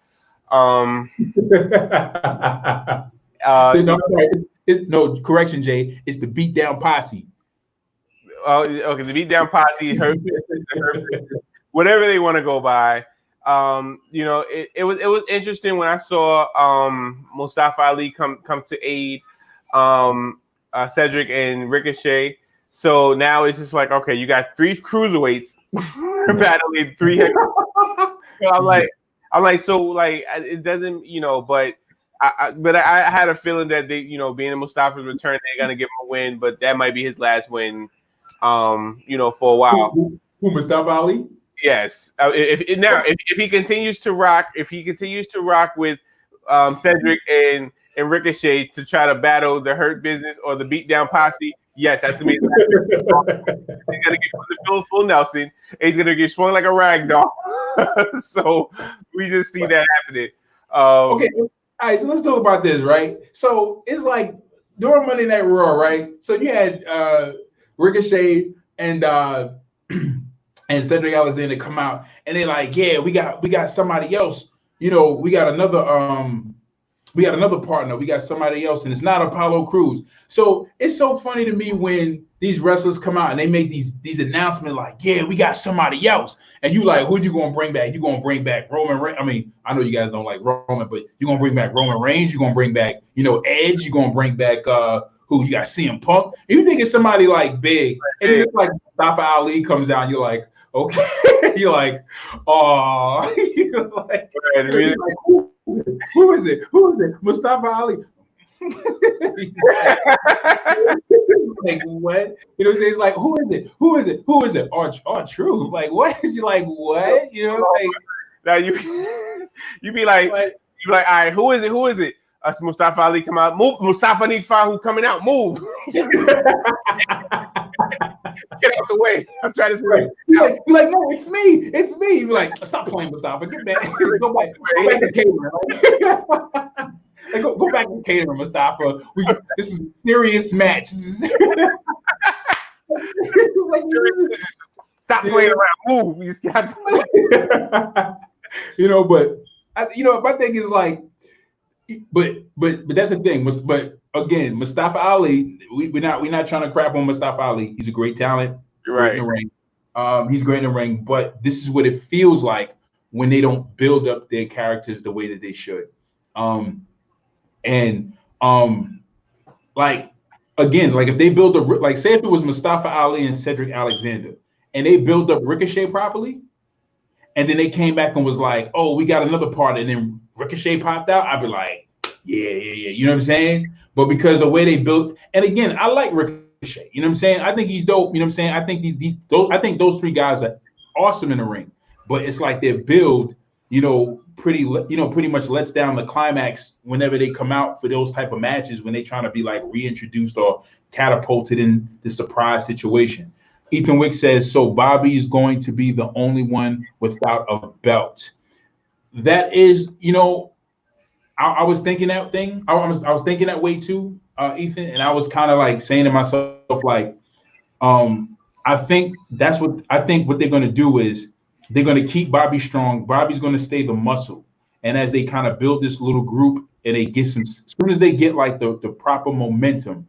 No, correction, Jay. It's the Beat Down Posse. Okay, the Beat Down Posse, Hurt Business, whatever they want to go by. It was interesting when I saw Mustafa Ali come to aid Cedric and Ricochet. So now it's just like, okay, you got 3 cruiserweights battling 3 heavyweights. So I'm like, so like it doesn't, but I had a feeling that they, being in Mustafa's return, they're gonna give him a win, but that might be his last win, for a while. Who Mustafa Ali? Yes. If he continues to rock, with Cedric and Ricochet to try to battle the Hurt Business or the Beat Down Posse, yes, that's gonna be. He's gonna get full Nelson. And he's gonna get swung like a rag doll. So we just see that happening. Okay, all right. So let's talk about this, right? So it's like during Monday Night Raw, right? So you had Ricochet and Cedric Alexander come out, and they're like, "Yeah, we got somebody else. We got another partner. We got somebody else, and it's not Apollo Crews." So it's so funny to me when these wrestlers come out and they make these announcements like, "Yeah, we got somebody else," and you like, who you gonna bring back? You gonna bring back Roman Reigns? I mean, I know you guys don't like Roman, but you gonna bring back Roman Reigns? You gonna bring back, Edge? You gonna bring back who? You got CM Punk? You think it's somebody like big, and then it's like Mustafa Ali comes out, and you're like, okay, you're like, oh, you're like, who is it? Mustafa Ali. Like what? It's like, who is it? R-Truth. Like what? You like what? Like now you be like, all right, who is it? Us Mustafa Ali come out. Move, Mustafa Ali who coming out. Move. Get out the way. I'm trying to say. You're like, no, it's me. You're like, stop playing, Mustafa. Get back. Go back to catering. Like, go back to catering, Mustafa. This is a serious match. Stop playing around. Move. You just got to. But my thing is like, but that's the thing. But again, Mustafa Ali, we're not trying to crap on Mustafa Ali. He's a great talent. Right. Great in the ring. He's great in the ring. But this is what it feels like when they don't build up their characters the way that they should. And like again, like if they build a like say if it was Mustafa Ali and Cedric Alexander, and they built up Ricochet properly, and then they came back and was like, "Oh, we got another part," and then Ricochet popped out, I'd be like, "Yeah, you know what I'm saying?" But because the way they built, and again, I like Ricochet. You know what I'm saying? I think he's dope. You know what I'm saying? I think I think those three guys are awesome in the ring. But it's like their build, pretty much lets down the climax whenever they come out for those type of matches when they trying to be like reintroduced or catapulted in the surprise situation. Ethan Wick says, so Bobby is going to be the only one without a belt. That is, I was thinking that thing. I was thinking that way too, Ethan. And I was kind of like saying to myself, like, I think what they're going to do is they're going to keep Bobby strong. Bobby's going to stay the muscle. And as they kind of build this little group and they get as soon as they get like the proper momentum,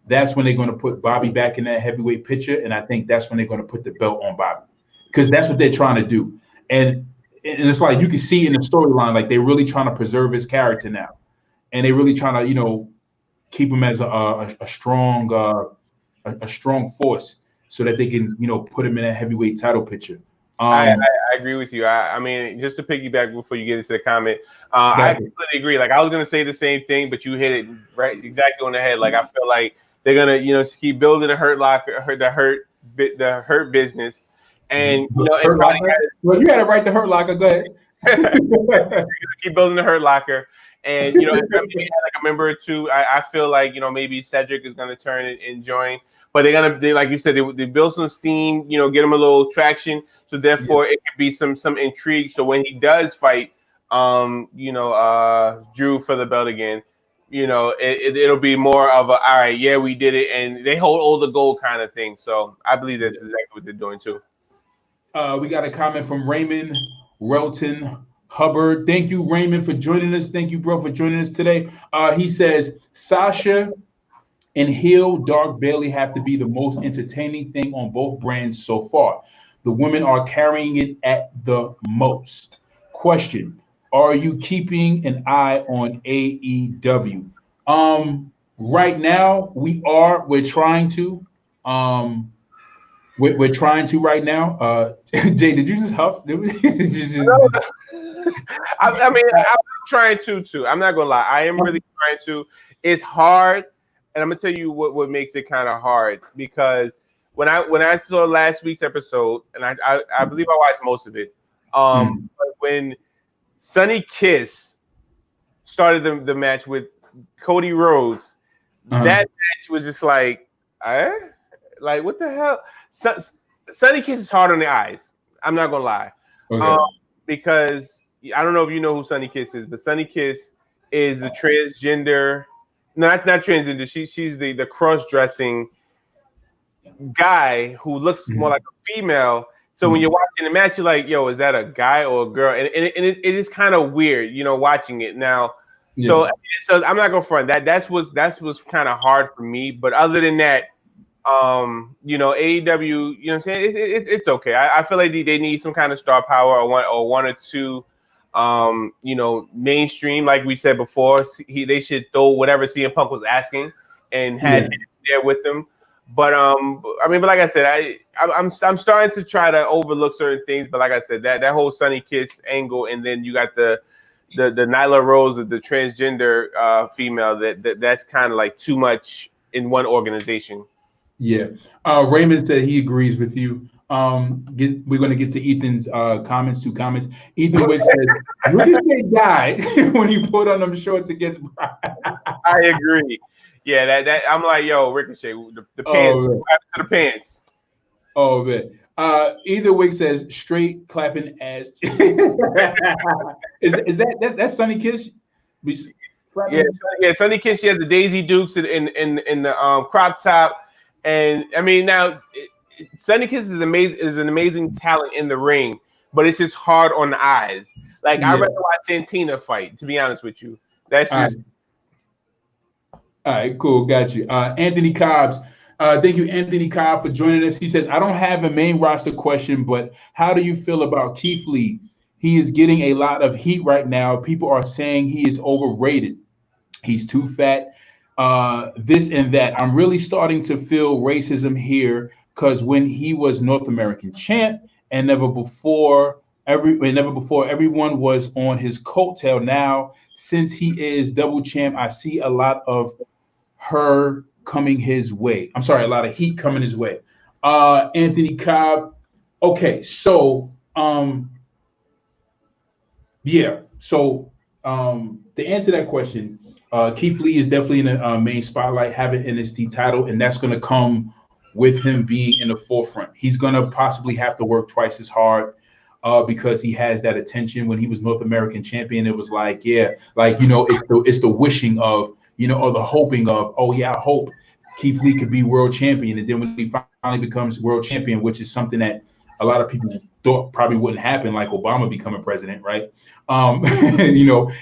that's when they're going to put Bobby back in that heavyweight picture. And I think that's when they're going to put the belt on Bobby, because that's what they're trying to do. And it's like you can see in the storyline, like they're really trying to preserve his character now. And they're really trying to, keep him as a strong force so that they can, put him in a heavyweight title picture. I agree with you. I mean, just to piggyback before you get into the comment, I completely agree. Like I was gonna say the same thing, but you hit it right exactly on the head. Like I feel like they're gonna, keep building the Hurt Locker, the Hurt business, and well, you had it right. The Hurt Locker. Go ahead. Keep building the Hurt Locker, and maybe like a member or two. I feel like maybe Cedric is gonna turn and join. But they like you said, they build some steam, get him a little traction. So therefore, it could be some intrigue. So when he does fight, Drew for the belt again, it'll be more of a all right, yeah, we did it, and they hold all the gold kind of thing. So I believe that's exactly what they're doing too. We got a comment from Raymond Relton Hubbard. Thank you, Raymond, for joining us. Thank you, bro, for joining us today. He says Sasha and heel Dark Bayley have to be the most entertaining thing on both brands so far. The women are carrying it at the most. Question: are you keeping an eye on AEW? Right now we are. We're trying to. We're trying to right now. Jay, did you just huff? I mean, I'm trying to too. I'm not gonna lie. I am really trying to. It's hard. And I'm gonna tell you what makes it kind of hard, because when I saw last week's episode, and I believe I watched most of it, but when Sonny Kiss started the match with Cody Rhodes, that match was just like, like what the hell? Sonny Kiss is hard on the eyes. I'm not gonna lie, because I don't know if you know who Sonny Kiss is, but Sonny Kiss is the transgender. No, not transgender. She's the cross-dressing guy who looks more like a female. So when you're watching the match, you're like, "Yo, is that a guy or a girl?" And it is kind of weird, watching it now. Yeah. So I'm not gonna front that. That's what's kind of hard for me. But other than that, AEW, what I'm saying, it's okay. I feel like they need some kind of star power or one or two. Mainstream, like we said before, they should throw whatever CM Punk was asking and had there with them. But but like I said, I'm starting to try to overlook certain things. But like I said, that whole Sonny Kiss angle, and then you got the Nyla Rose, the transgender female. That's kind of like too much in one organization. Yeah, Raymond said he agrees with you. We're going to get to Ethan's two comments. Ethan Wick says Ricochet died when he put on them shorts against Brian. I agree. Yeah, that I'm like, yo, Ricochet, the pants, what happened to the pants? Oh man. Ethan Wick says straight clapping ass. is that's Sonny Kiss? Yeah, Sonny Kiss. She has the Daisy Dukes in the crop top, and I mean now. Sonny Kiss is an amazing talent in the ring, but it's just hard on the eyes. Like I'd rather watch Santina fight, to be honest with you. That's just all right, cool, got you. Anthony Cobbs, thank you, Anthony Cobb, for joining us. He says, I don't have a main roster question, but how do you feel about Keith Lee? He is getting a lot of heat right now. People are saying he is overrated. He's too fat. This and that. I'm really starting to feel racism here because when he was North American champ and never before everyone was on his coattail. Now, since he is double champ, I see a lot of her coming his way. I'm sorry, a lot of heat coming his way. Anthony Cobb. Okay, so yeah. So to answer that question, Keith Lee is definitely in the main spotlight, having NXT title, and that's going to come with him being in the forefront. He's going to possibly have to work twice as hard because he has that attention. When he was North American champion, it was like, yeah, like it's the wishing of or the hoping of, oh yeah, I hope Keith Lee could be world champion, and then when he finally becomes world champion, which is something that a lot of people thought probably wouldn't happen, like Obama becoming president, right?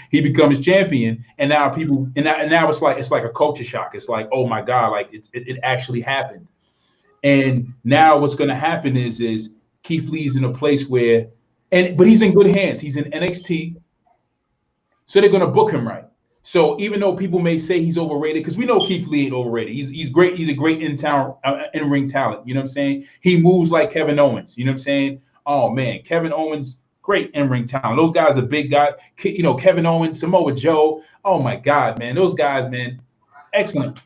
He becomes champion, and now people, and now it's like a culture shock. It's like, oh my God, like it actually happened. And now what's going to happen is Keith Lee's in a place where, but he's in good hands. He's in NXT, so they're going to book him right. So even though people may say he's overrated, because we know Keith Lee ain't overrated. He's great. He's a great in-ring talent. You know what I'm saying? He moves like Kevin Owens. You know what I'm saying? Oh man, Kevin Owens, great in-ring talent. Those guys are big guys. Kevin Owens, Samoa Joe. Oh my God, man, those guys, man, excellent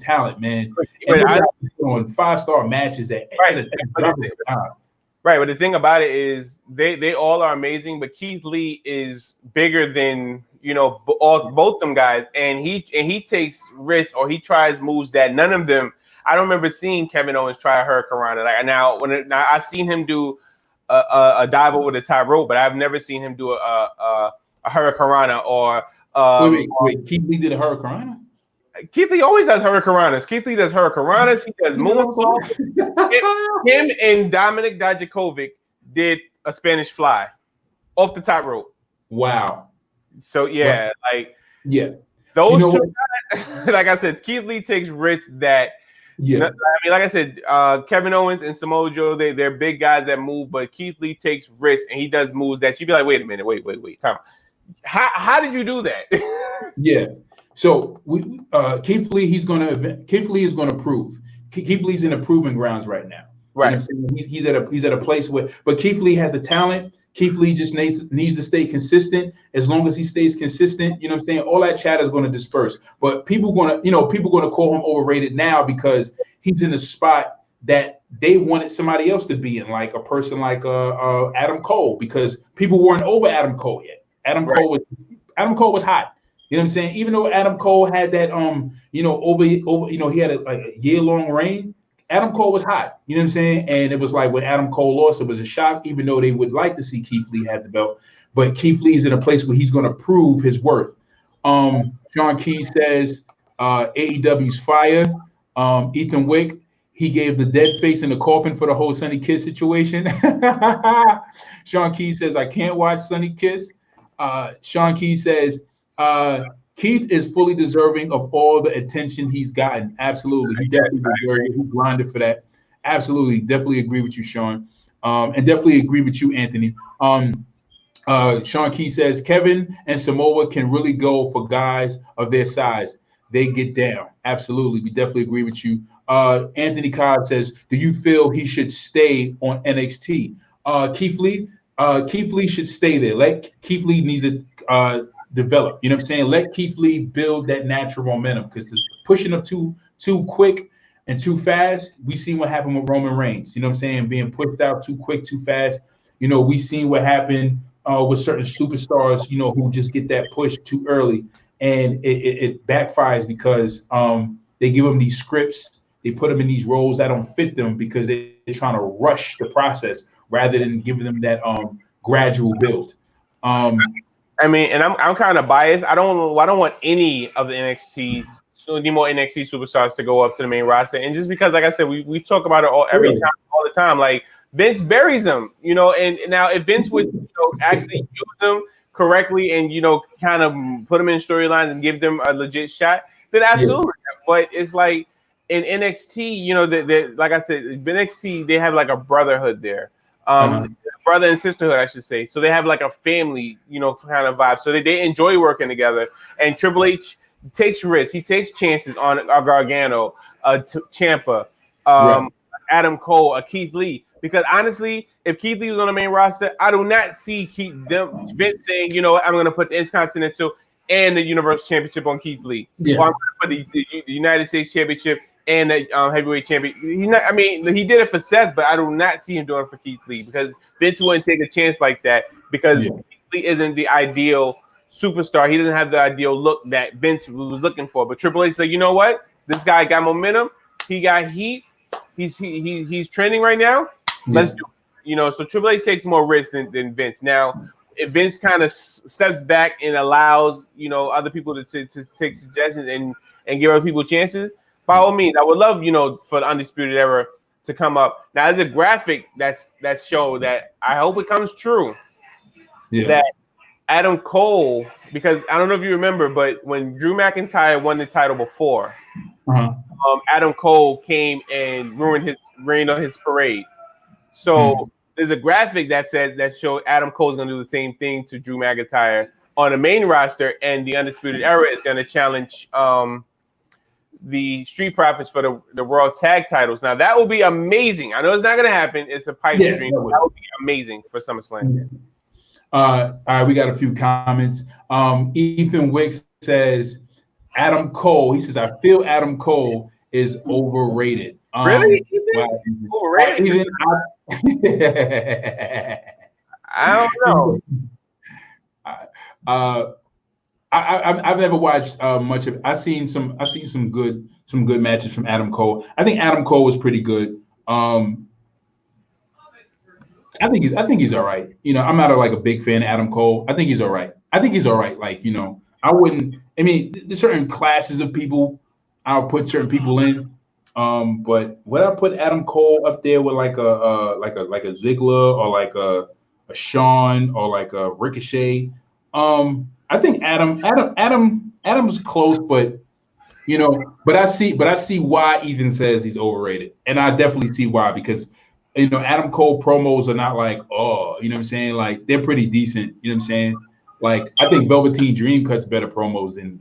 talent, man. And those guys are doing 5-star matches at Right, but the thing about it is they all are amazing, but Keith Lee is bigger than both them guys, and he takes risks or he tries moves that none of them. I don't remember seeing Kevin Owens try a hurricanrana. Like now I've seen him do a dive over the top rope, but I've never seen him do a hurricanrana or wait, Keith Lee did a hurricanrana? Keith Lee always does hurricanranas. Keith Lee does hurricanranas. He does moonsaults. Him and Dominic Dijakovic did a Spanish fly off the top rope. Wow. So yeah, wow. like yeah, those two guys, like I said, Keith Lee takes risks that. Yeah, I mean, like I said, Kevin Owens and Samoa Joe, they're big guys that move, but Keith Lee takes risks and he does moves that you'd be like, wait a minute, wait, time. How did you do that? Yeah. So Keith Lee is going to prove. Keith Lee's in the proving grounds right now. Right. You know he's at a place where, but Keith Lee has the talent. Keith Lee just needs to stay consistent. As long as he stays consistent, all that chatter is going to disperse. But people going to call him overrated now because he's in a spot that they wanted somebody else to be in, like a person like Adam Cole, because people weren't over Adam Cole yet. Adam Cole was hot. You know what I'm saying? Even though Adam Cole had that he had a year-long reign, Adam Cole was hot. You know what I'm saying? And it was like when Adam Cole lost, it was a shock, even though they would like to see Keith Lee have the belt. But Keith Lee's in a place where he's going to prove his worth. Sean Key says AEW's fire. Ethan Wick, he gave the dead face in the coffin for the whole Sonny Kiss situation. Sean Key says, I can't watch Sonny Kiss. Sean Key says, Keith is fully deserving of all the attention he's gotten. Absolutely. He definitely deserved it. He grinded for that. Absolutely. Definitely agree with you, Sean. And definitely agree with you, Anthony. Sean Key says, Kevin and Samoa can really go for guys of their size. They get down. Absolutely. We definitely agree with you. Anthony Cobb says, do you feel he should stay on NXT? Keith Lee should stay there. Like Keith Lee needs to develop. You know what I'm saying? Let Keith Lee build that natural momentum, because pushing up too quick and too fast, we seen what happened with Roman Reigns. You know what I'm saying? Being pushed out too quick, too fast. We seen what happened with certain superstars, who just get that push too early, and it backfires because they give them these scripts, they put them in these roles that don't fit them because they're trying to rush the process rather than giving them that gradual build. I mean, and I'm kind of biased. I don't want any of the any more NXT superstars to go up to the main roster. And just because, like I said, we talk about it all the time. Like Vince buries them, and now if Vince would actually use them correctly and kind of put them in storylines and give them a legit shot, then absolutely. Yeah. But it's like in NXT, like I said, NXT, they have like a brotherhood there. Brother and sisterhood, I should say. So they have like a family, kind of vibe. So they enjoy working together. And Triple H, takes risks. He takes chances on Gargano, Ciampa, Right. Adam Cole, Keith Lee. Because honestly, if Keith Lee was on the main roster, I do not see Vince saying, you know what, I'm going to put the Intercontinental and the Universal Championship on Keith Lee. Yeah. Or I'm going to put the United States Championship and the heavyweight champion. He did it for Seth, but I do not see him doing it for Keith Lee because Vince wouldn't take a chance like that because Keith Lee isn't the ideal superstar. He doesn't have the ideal look that Vince was looking for. But Triple H said, you know what? This guy got momentum. He got heat. He's trending right now. Let's do it. You know, so Triple H takes more risks than Vince. Now, if Vince kind of steps back and allows, you know, other people to take suggestions and give other people chances, by all means, I would love, you know, for the Undisputed Era to come up. Now, there's a graphic that's shown that I hope it comes true. Yeah. That Adam Cole, because I don't know if you remember, but when Drew McIntyre won the title before, Adam Cole came and rained on his parade. So there's a graphic that showed Adam Cole is going to do the same thing to Drew McIntyre on the main roster, and the Undisputed Era is going to challenge the Street Profits for the World Tag Titles. Now that will be amazing. I know it's not going to happen. It's a pipe dream. That would be amazing for SummerSlam. All right, we got a few comments. Ethan Wicks says Adam Cole. He says I feel Adam Cole is overrated. Really? Overrated? I don't know. I've never watched much of it. I've seen some good matches from Adam Cole. I think Adam Cole was pretty good. I think he's all right. You know, I'm not a big fan of Adam Cole. I think he's all right. Like, you know, there's certain classes of people I'll put certain people in. But would I put Adam Cole up there with like a Ziggler or like a Shawn or like a Ricochet? I think Adam's close, but you know, but I see why Ethan says he's overrated, and I definitely see why, because you know Adam Cole promos are not like, oh, you know what I'm saying, like they're pretty decent, you know what I'm saying. Like I think Velveteen Dream cuts better promos than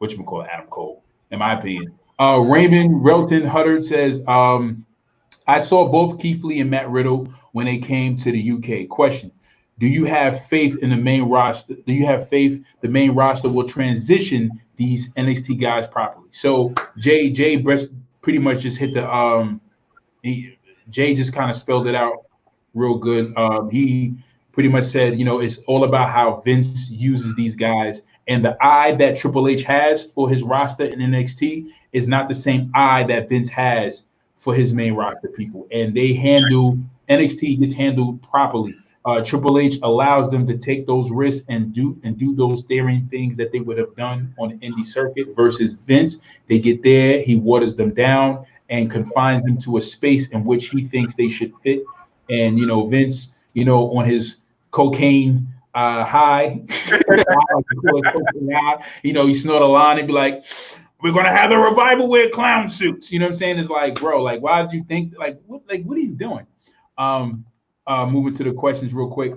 whatchamacallit, Adam Cole, in my opinion. Raymond Relton Huddard says, I saw both Keith Lee and Matt Riddle when they came to the UK. Question: do you have faith in the main roster? Do you have faith the main roster will transition these NXT guys properly? So Jay pretty much just hit the Jay just kind of spelled it out real good. He pretty much said, you know, it's all about how Vince uses these guys, and the eye that Triple H has for his roster in NXT is not the same eye that Vince has for his main roster people, and they handle NXT gets handled properly. Triple H allows them to take those risks and do those daring things that they would have done on the indie circuit, versus Vince. They get there, he waters them down and confines them to a space in which he thinks they should fit. And you know, Vince, you know, on his cocaine high, you know, he snort a line and be like, we're gonna have the revival wear clown suits. You know what I'm saying? It's like, bro, like, why did you think what are you doing? Moving to the questions real quick.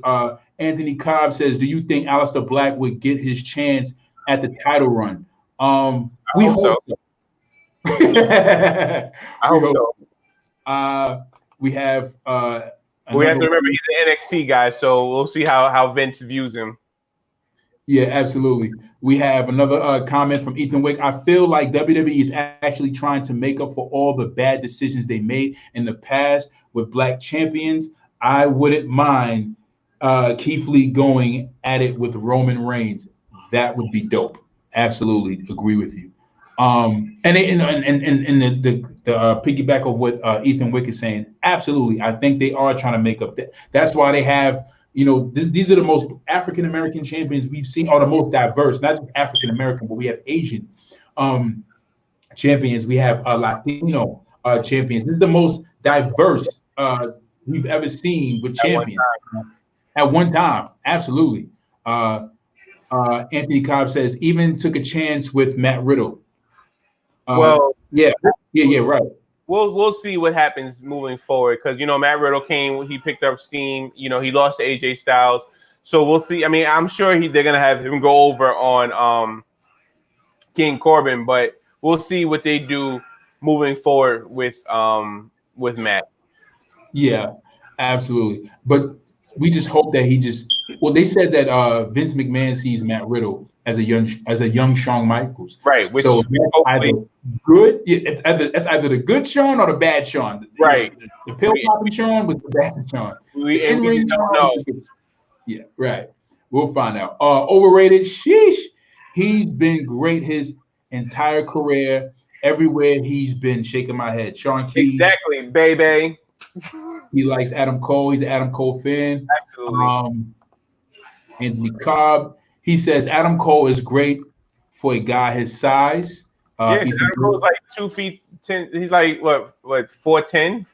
Anthony Cobb says, do you think Aleister Black would get his chance at the title run? We hope so. I hope so. We have we have to remember he's an NXT guy, so we'll see how Vince views him. Yeah, absolutely. We have another comment from Ethan Wick. I feel like WWE is actually trying to make up for all the bad decisions they made in the past with Black champions. I wouldn't mind Keith Lee going at it with Roman Reigns. That would be dope. Absolutely agree with you. And the piggyback of what Ethan Wick is saying, absolutely. I think they are trying to make up that. That's why they have, you know, these are the most African American champions we've seen, or the most diverse, not just African American, but we have Asian champions. We have Latino champions. This is the most diverse we've ever seen with champions at one time. Absolutely. Anthony Cobb says even took a chance with Matt Riddle. Yeah, right. We'll see what happens moving forward, because you know Matt Riddle came, he picked up steam. You know, he lost to AJ Styles, So we'll see. I mean, I'm sure they're gonna have him go over on King Corbin, but we'll see what they do moving forward with Matt. Yeah, absolutely. But we just hope that he just. Well, they said that Vince McMahon sees Matt Riddle as a young Shawn Michaels. Right, which So that's hopefully, either good. That's either the good Shawn or the bad Shawn. right. The pill popping Shawn with the bad Shawn. The in ring don't Shawn. know. Yeah, right. We'll find out. Overrated. Sheesh. He's been great his entire career. Everywhere he's been, shaking my head. Sean Keys. Exactly, baby. He likes Adam Cole. He's an Adam Cole fan. Absolutely. Anthony Cobb. He says Adam Cole is great for a guy his size. Yeah, Adam Cole's like 2 feet 10. He's like what 4'10",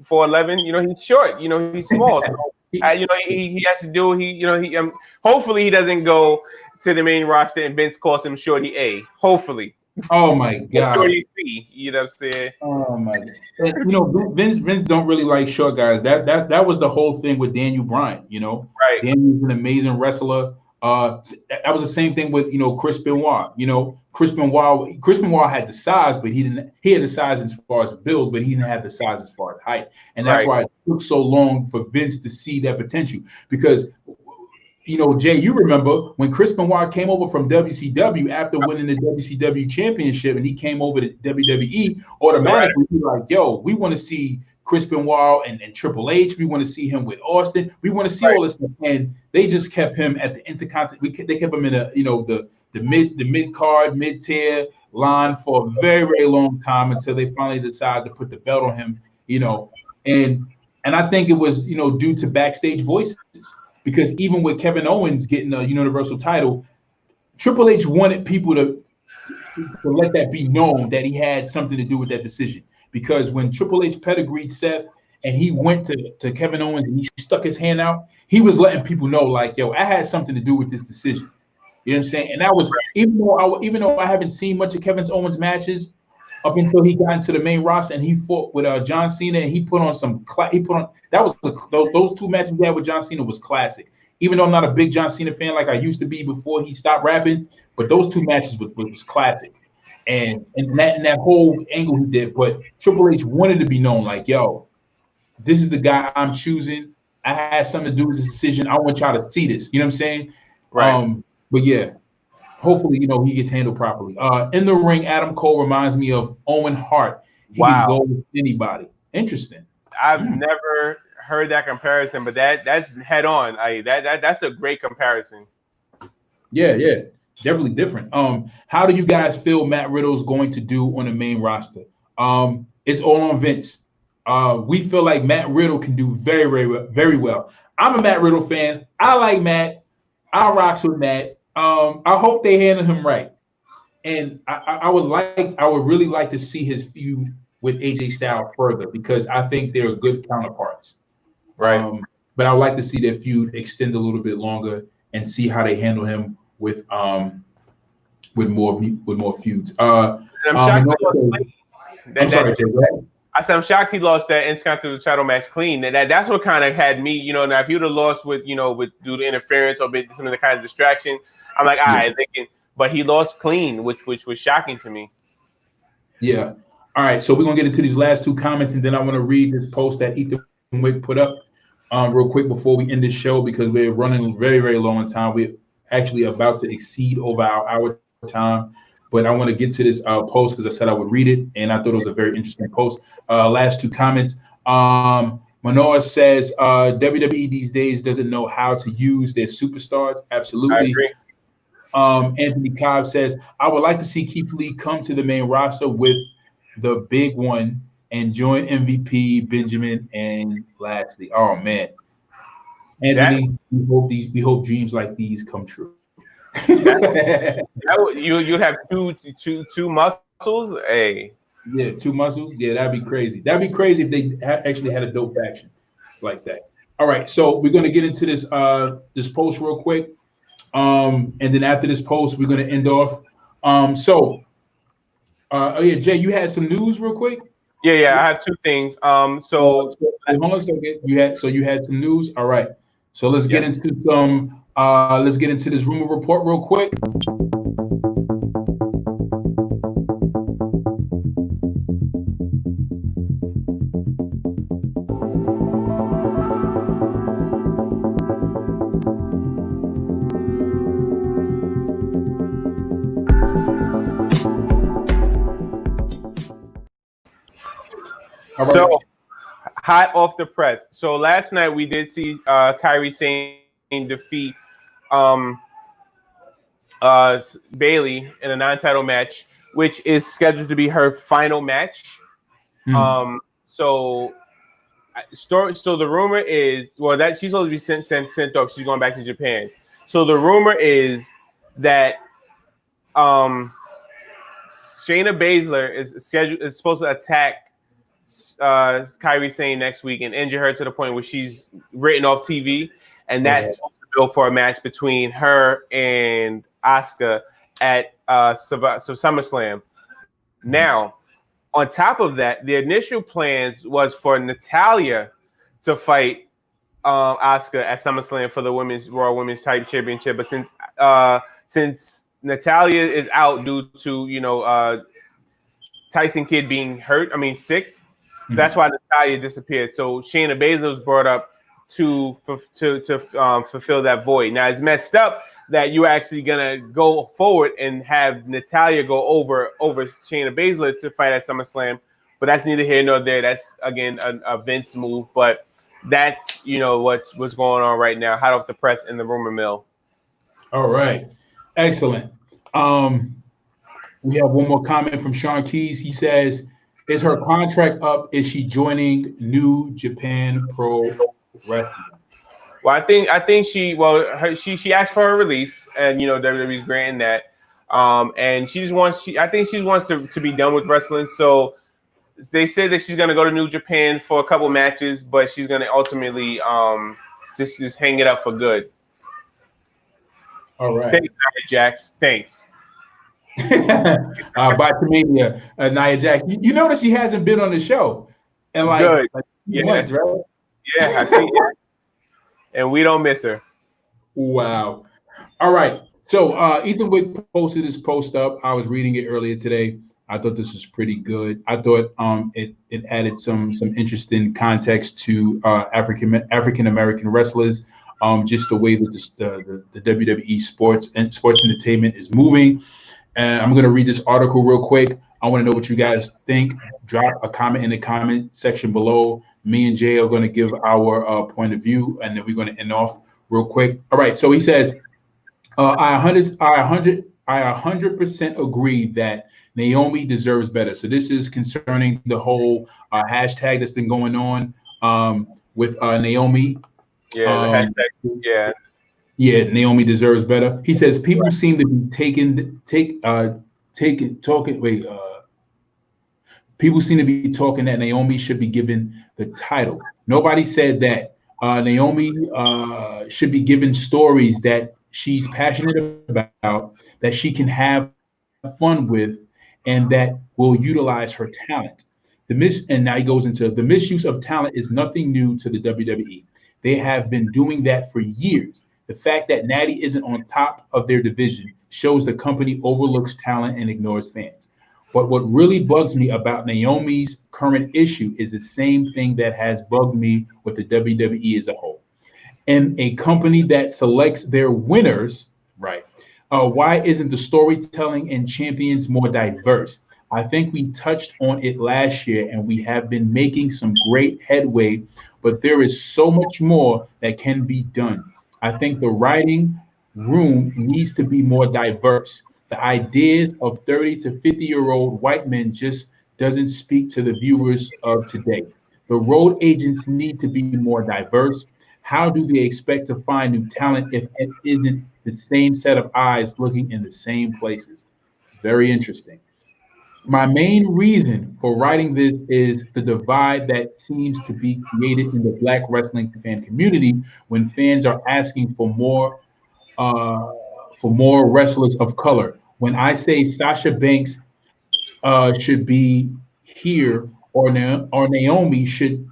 4'11". You know, he's short. You know, he's small. So you know, he has to do. Hopefully he doesn't go to the main roster and Vince calls him Shorty A. Hopefully. Oh my God. Shorty C. You know what I'm saying? Oh my God. You know, Vince don't really like short guys. That was the whole thing with Daniel Bryan. You know, right? Daniel's an amazing wrestler. That was the same thing with Chris Benoit. You know, Chris Benoit had the size, but he had the size as far as build, but he didn't have the size as far as height, and that's why it took so long for Vince to see that potential. Because Jay, you remember when Chris Benoit came over from WCW after winning the WCW championship, and he came over to WWE. Automatically, we were like, "Yo, we want to see Chris Benoit and Triple H. We want to see him with Austin. We want to see all this stuff." And they just kept him at the Intercontinental. They kept him in the mid card, mid tier line for a very, very long time until they finally decided to put the belt on him. And I think it was due to backstage voices, because even with Kevin Owens getting a Universal title, Triple H wanted people to let that be known that he had something to do with that decision. Because when Triple H pedigreed Seth and he went to Kevin Owens and he stuck his hand out, he was letting people know, like, yo, I had something to do with this decision. You know what I'm saying? And that was even though I haven't seen much of Kevin Owens matches up until he got into the main roster and he fought with John Cena, and he put on those two matches he had with John Cena was classic. Even though I'm not a big John Cena fan like I used to be before he stopped rapping, but those two matches was classic. And that whole angle he did, but Triple H wanted to be known, like, yo, this is the guy I'm choosing. I had something to do with this decision. I want y'all to see this. You know what I'm saying? Right. But yeah, hopefully, he gets handled properly. In the ring, Adam Cole reminds me of Owen Hart. He can go with anybody. Interesting. I've never heard that comparison, but that's head on. That's a great comparison. Yeah. Definitely different. How do you guys feel Matt Riddle's going to do on the main roster? It's all on Vince. We feel like Matt Riddle can do very, very, very well. I'm a Matt Riddle fan. I like Matt. I rocks with Matt. I hope they handle him right. And I would really like to see his feud with AJ Styles further, because I think they're good counterparts. Right. But I would like to see their feud extend a little bit longer and see how they handle him with more feuds. I'm sorry, Jay, go ahead. I said I'm shocked he lost that Intercontinental title match clean. And that's what kind of had me, now if he would have lost with due to interference or some of the kind of distraction, I'm like, all right, but he lost clean, which was shocking to me. Yeah. All right, so we're gonna get into these last two comments, and then I want to read this post that Ethan Wick put up real quick before we end this show, because we're running very, very long on time. We're actually about to exceed over our hour time. But I want to get to this post because I said I would read it, and I thought it was a very interesting post. Last two comments. Manoa says WWE these days doesn't know how to use their superstars. Absolutely. I agree. Anthony Cobb says, I would like to see Keith Lee come to the main roster with the big one and join MVP, Benjamin, and Lashley. Oh man, Anthony, we hope dreams like these come true. You'd have two muscles. Hey, yeah, two muscles. Yeah, that'd be crazy. That'd be crazy if they actually had a dope faction like that. All right, so we're gonna get into this this post real quick, and then after this post, we're gonna end off. Oh yeah, Jay, you had some news real quick. Yeah, I have two things. Hold on a second. You had some news. All right, so let's get into some Let's get into this rumor report real quick. All right. So, hot off the press. So last night we did see Kyrie Sane defeat BAYLEY in a non-title match, which is scheduled to be her final match. So the rumor is that she's supposed to be sent off. She's going back to Japan. So the rumor is that Shayna Baszler is supposed to attack Kyrie Sane next week and injure her to the point where she's written off TV, and that's supposed to go for a match between her and Asuka at SummerSlam. Now, on top of that, the initial plans was for Natalya to fight Asuka at SummerSlam for the Raw Women's Title Championship, but since Natalya is out due to Tyson Kidd being sick. That's why Natalya disappeared. So Shayna Baszler was brought up to fulfill that void. Now it's messed up that you're actually gonna go forward and have Natalya go over Shayna Baszler to fight at SummerSlam, but that's neither here nor there. That's again a Vince move, but that's what's going on right now, hot off the press in the rumor mill. All right, excellent. We have one more comment from Sean Keys. He says, "Is her contract up? Is she joining New Japan Pro Wrestling?" Well, I think she asked for a release, and WWE's granting that. And I think she wants to be done with wrestling. So they said that she's gonna go to New Japan for a couple matches, but she's gonna ultimately just hang it up for good. All right. Thanks, Nia Jax. Thanks. By Comania, Nia Jax. You notice she hasn't been on the show in like months, right? Yeah, I see it. And we don't miss her. Wow. All right. So Ethan Wick posted this post up. I was reading it earlier today. I thought this was pretty good. I thought it added some interesting context to African American wrestlers. Just the way that the WWE sports entertainment is moving. And I'm going to read this article real quick. I want to know what you guys think. Drop a comment in the comment section below. Me and Jay are going to give our point of view, and then we're going to end off real quick. All right. So he says, I 100% agree that Naomi deserves better. So this is concerning the whole hashtag that's been going on with Naomi. Yeah, the hashtag. Yeah. Yeah, Naomi deserves better. He says people seem to be people seem to be talking that Naomi should be given the title. Nobody said that. Naomi should be given stories that she's passionate about, that she can have fun with, and that will utilize her talent. And now he goes into the misuse of talent is nothing new to the WWE. They have been doing that for years. The fact that Natty isn't on top of their division shows the company overlooks talent and ignores fans. But what really bugs me about Naomi's current issue is the same thing that has bugged me with the WWE as a whole. And a company that selects their winners, right? Why isn't the storytelling and champions more diverse? I think we touched on it last year, and we have been making some great headway, but there is so much more that can be done. I think the writing room needs to be more diverse. The ideas of 30 to 50-year-old white men just doesn't speak to the viewers of today. The road agents need to be more diverse. How do they expect to find new talent if it isn't the same set of eyes looking in the same places? Very interesting. My main reason for writing this is the divide that seems to be created in the Black wrestling fan community when fans are asking for more wrestlers of color. When I say Sasha Banks should be here, or Naomi should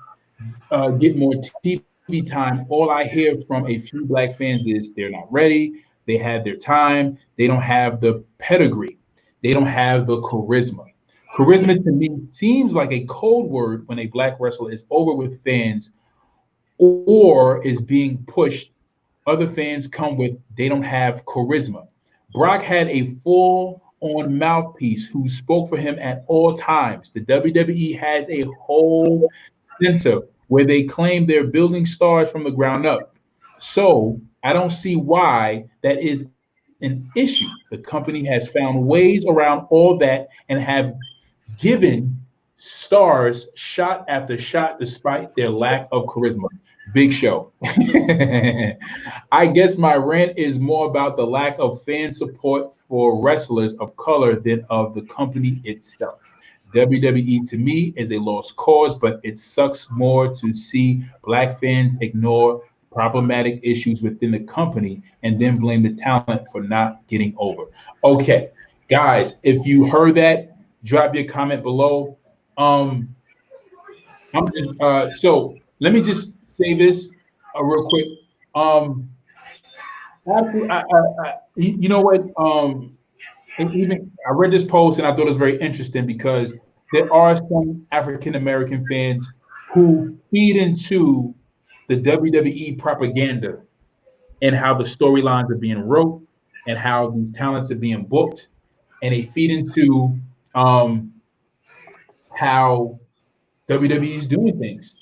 get more TV time, all I hear from a few black fans is they're not ready. They had their time. They don't have the pedigree. They don't have the charisma. Charisma to me seems like a code word when a black wrestler is over with fans or is being pushed. Other fans come with they don't have charisma. Brock had a full on mouthpiece who spoke for him at all times. The WWE has a whole center where they claim they're building stars from the ground up. So I don't see why that is an issue. The company has found ways around all that and have given stars shot after shot despite their lack of charisma. Big Show. I guess my rant is more about the lack of fan support for wrestlers of color than of the company itself. WWE to me is a lost cause, but it sucks more to see black fans ignore problematic issues within the company and then blame the talent for not getting over. Okay, guys, if you heard that, drop your comment below. Um, so let me just say this real quick. Um, actually, you know what? And even I read this post and I thought it was very interesting because there are some African American fans who feed into the WWE propaganda and how the storylines are being wrote and how these talents are being booked, and they feed into how WWE is doing things.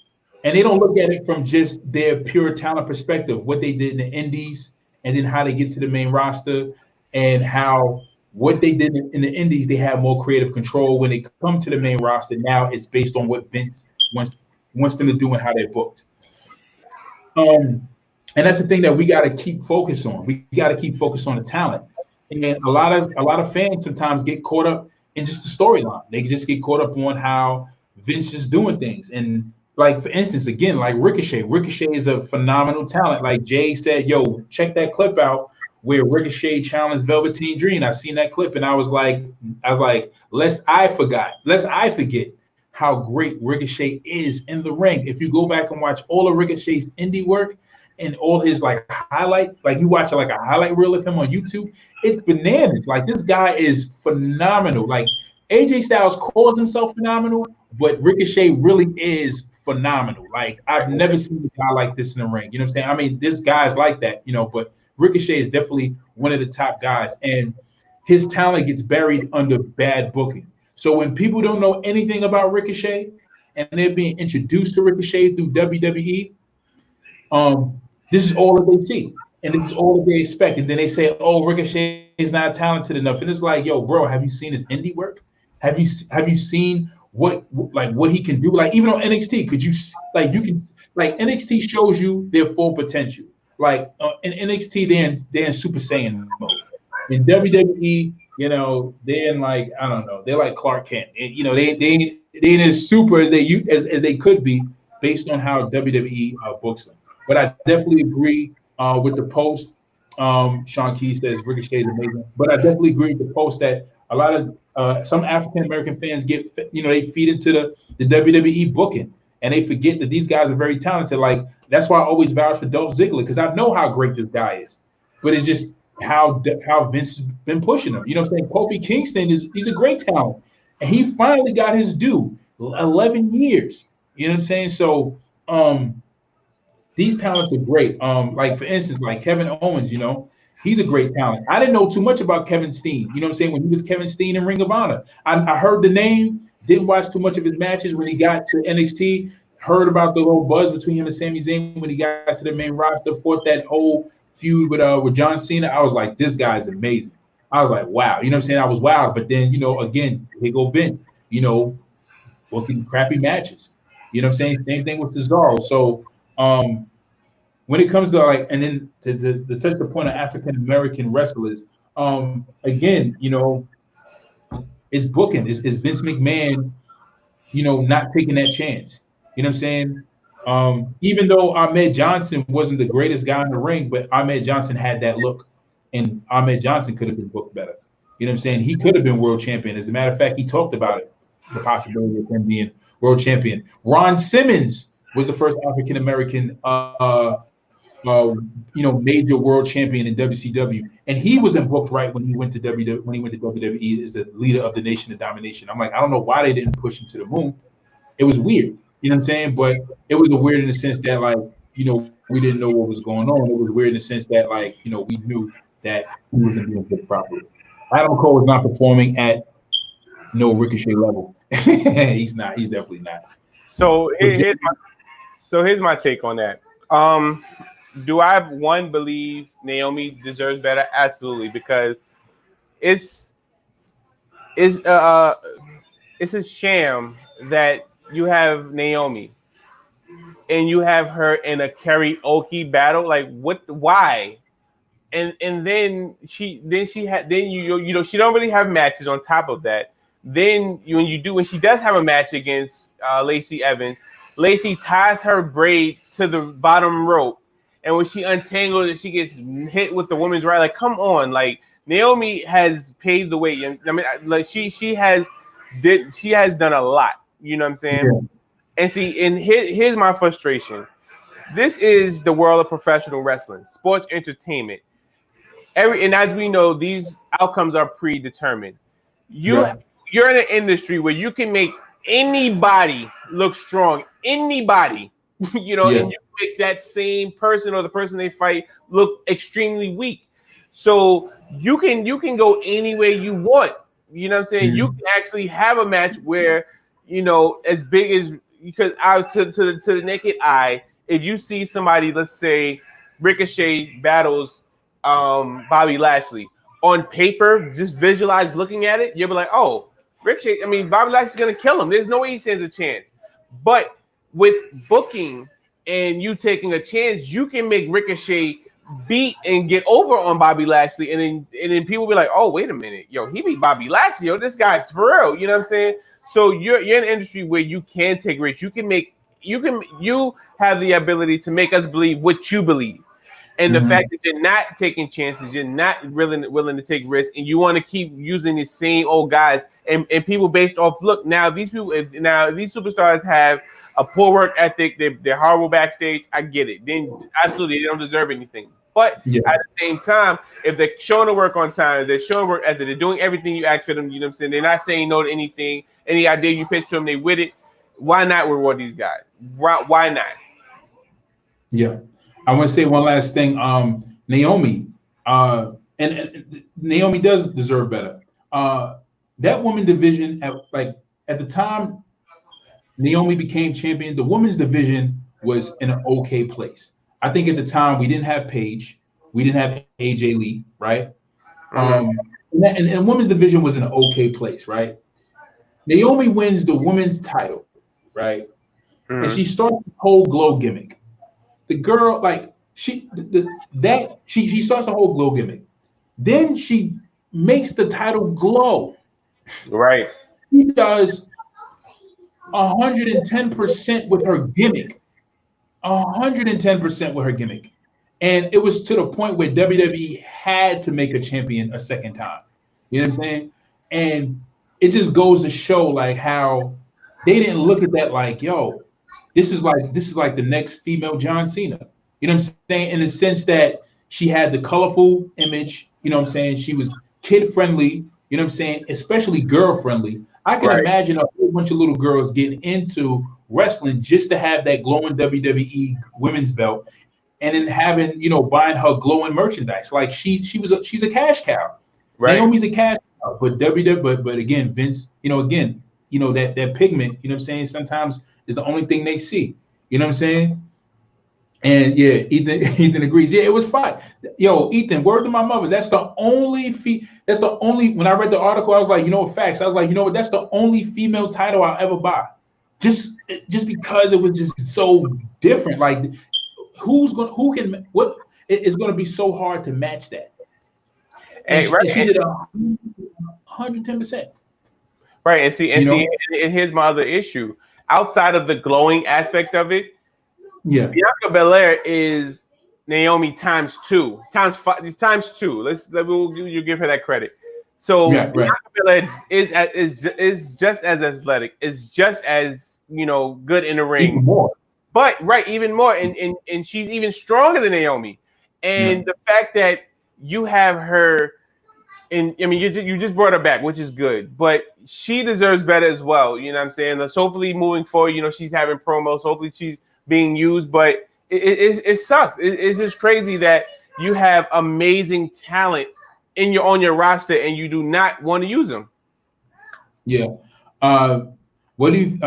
And they don't look at it from just their pure talent perspective, what they did in the indies, and then how they get to the main roster, and how what they did in the indies, they have more creative control. When they come to the main roster, now it's based on what Vince wants them to do and how they're booked. And that's the thing that we got to keep focus on. We got to keep focus on the talent. And a lot of fans sometimes get caught up in just the storyline. They just get caught up on how Vince is doing things. And like for instance, again, like Ricochet. Ricochet is a phenomenal talent. Like Jay said, yo, check that clip out where Ricochet challenged Velveteen Dream. I seen that clip and I was like, lest I forget how great Ricochet is in the ring. If you go back and watch all of Ricochet's indie work and all his like highlight, like you watch like a highlight reel of him on YouTube, it's bananas. Like this guy is phenomenal. Like AJ Styles calls himself phenomenal, but Ricochet really is phenomenal. Like I've never seen a guy like this in the ring. You know what I'm saying? I mean, this guy's like that, you know, but Ricochet is definitely one of the top guys, and his talent gets buried under bad booking. So when people don't know anything about Ricochet and they're being introduced to Ricochet through WWE, this is all that they see, and this is all that they expect. And then they say, "Oh, Ricochet is not talented enough." And it's like, "Yo, bro, have you seen his indie work? Have you seen what he can do? Like even on NXT, could you like you can like NXT shows you their full potential. Like in NXT, they're in Super Saiyan mode. In WWE, you know, they're in like I don't know, they're like Clark Kent. And, you know, they ain't as super as they could be based on how WWE books them. But I definitely agree with the post. Sean Key says Ricochet is amazing, but I definitely agree with the post that a lot of some African American fans get, you know, they feed into the WWE booking and they forget that these guys are very talented. Like that's why I always vouch for Dolph Ziggler because I know how great this guy is, but it's just how Vince has been pushing him. You know what I'm saying? Kofi Kingston he's a great talent, and he finally got his due. 11 years. You know what I'm saying? So these talents are great. Like for instance, like Kevin Owens, you know, he's a great talent. I didn't know too much about Kevin Steen. You know what I'm saying? When he was Kevin Steen in Ring of Honor, I heard the name, didn't watch too much of his matches. When he got to NXT, heard about the little buzz between him and Sami Zayn. When he got to the main roster, fought that whole feud with John Cena, I was like, this guy's amazing. I was like, wow. You know what I'm saying? I was wild. But then, you know, again, here go Vince, you know, booking crappy matches. You know what I'm saying? Same thing with Cesaro. So when it comes to like, and then to touch the point of African American wrestlers, again, you know, it's booking. Is Vince McMahon, you know, not taking that chance? You know what I'm saying? Even though Ahmed Johnson wasn't the greatest guy in the ring, but Ahmed Johnson had that look, and Ahmed Johnson could have been booked better. You know what I'm saying? He could have been world champion. As a matter of fact, he talked about it, the possibility of him being world champion. Ron Simmons was the first African American major world champion in WCW, and he wasn't booked right when he went to WWE as the leader of the Nation of Domination. I'm like, I don't know why they didn't push him to the moon. It was weird, you know what I'm saying? But it was weird in the sense that, like, we didn't know what was going on. It was weird in the sense that, like, we knew that he wasn't being booked properly. Adam Cole was not performing at no Ricochet level. He's not. He's definitely not. So here's my take on that. Do I believe Naomi deserves better? Absolutely, because it's a sham that you have Naomi and you have her in a karaoke battle. Like, what? Why? And then she don't really have matches on top of that. Then when she does have a match against Lacey Evans, Lacey ties her braid to the bottom rope, and when she untangles it, she gets hit with the woman's right. Like, come on, like, Naomi has paved the way. I mean, like, she has done a lot. You know what I'm saying? Yeah. And see, and here's my frustration. This is the world of professional wrestling, sports entertainment. And as we know, these outcomes are predetermined. You're in an industry where you can make anybody look strong, anybody, and you make that same person or the person they fight look extremely weak. So you can go any way you want. You know what I'm saying? Mm-hmm. You can actually have a match where, as big as, because I was to the naked eye, if you see somebody, let's say Ricochet battles Bobby Lashley on paper, just visualize looking at it, you'll be like, oh, Ricochet, Bobby Lashley's gonna kill him. There's no way he stands a chance. But with booking and you taking a chance, you can make Ricochet beat and get over on Bobby Lashley, and then people be like, oh, wait a minute, he beat Bobby Lashley, this guy's for real. You know what I'm saying? So you're in an industry where you can take risks. You have the ability to make us believe what you believe. And the fact that you're not taking chances, you're not willing to take risks, and you want to keep using the same old guys and people based off, look, now these superstars have a poor work ethic, they're horrible backstage. I get it. Then absolutely they don't deserve anything. But at the same time, if they're showing the work on time, they're showing work ethic, they're doing everything you ask for them, you know what I'm saying? They're not saying no to anything, any idea you pitch to them, they with it. Why not reward these guys? Why not? Yeah. I want to say one last thing. Naomi, and Naomi does deserve better. That woman division at the time Naomi became champion, the women's division was in an okay place. I think at the time we didn't have Paige, we didn't have AJ Lee, right? Mm-hmm. And women's division was in an okay place, right? Naomi wins the women's title, right? Mm-hmm. And she starts the whole glow gimmick. The girl, like, she starts the whole glow gimmick. Then she makes the title glow. Right. She does 110% with her gimmick. 110% with her gimmick. And it was to the point where WWE had to make a champion a second time. You know what I'm saying? And it just goes to show, like, how they didn't look at that like, yo, this is like the next female John Cena. You know what I'm saying? In the sense that she had the colorful image, you know what I'm saying? She was kid friendly, you know what I'm saying? Especially girl friendly. I can imagine a whole bunch of little girls getting into wrestling just to have that glowing WWE women's belt, and then having, buying her glowing merchandise. Like she's a cash cow. Right. Naomi's a cash cow, but but again, Vince, that pigment, you know what I'm saying, sometimes is the only thing they see. You know what I'm saying? And yeah, Ethan agrees. Yeah, it was fine. Yo, Ethan, word to my mother. That's the only when I read the article, I was like, facts. I was like, what? That's the only female title I'll ever buy. Just because it was just so different. Like, it's gonna be so hard to match that. And she did 110%. Right. And see, and here's my other issue. Outside of the glowing aspect of it, Bianca Belair is Naomi times 2. You give her that credit. So Bianca Belair is just as athletic, is just as good in the ring. Even more. But even more, and she's even stronger than Naomi. And the fact that you have her, and I mean, you just brought her back, which is good, but she deserves better as well. You know what I'm saying? So hopefully moving forward, she's having promos. Hopefully she's being used, but it sucks. It's just crazy that you have amazing talent on your roster and you do not want to use them. Yeah. What do you,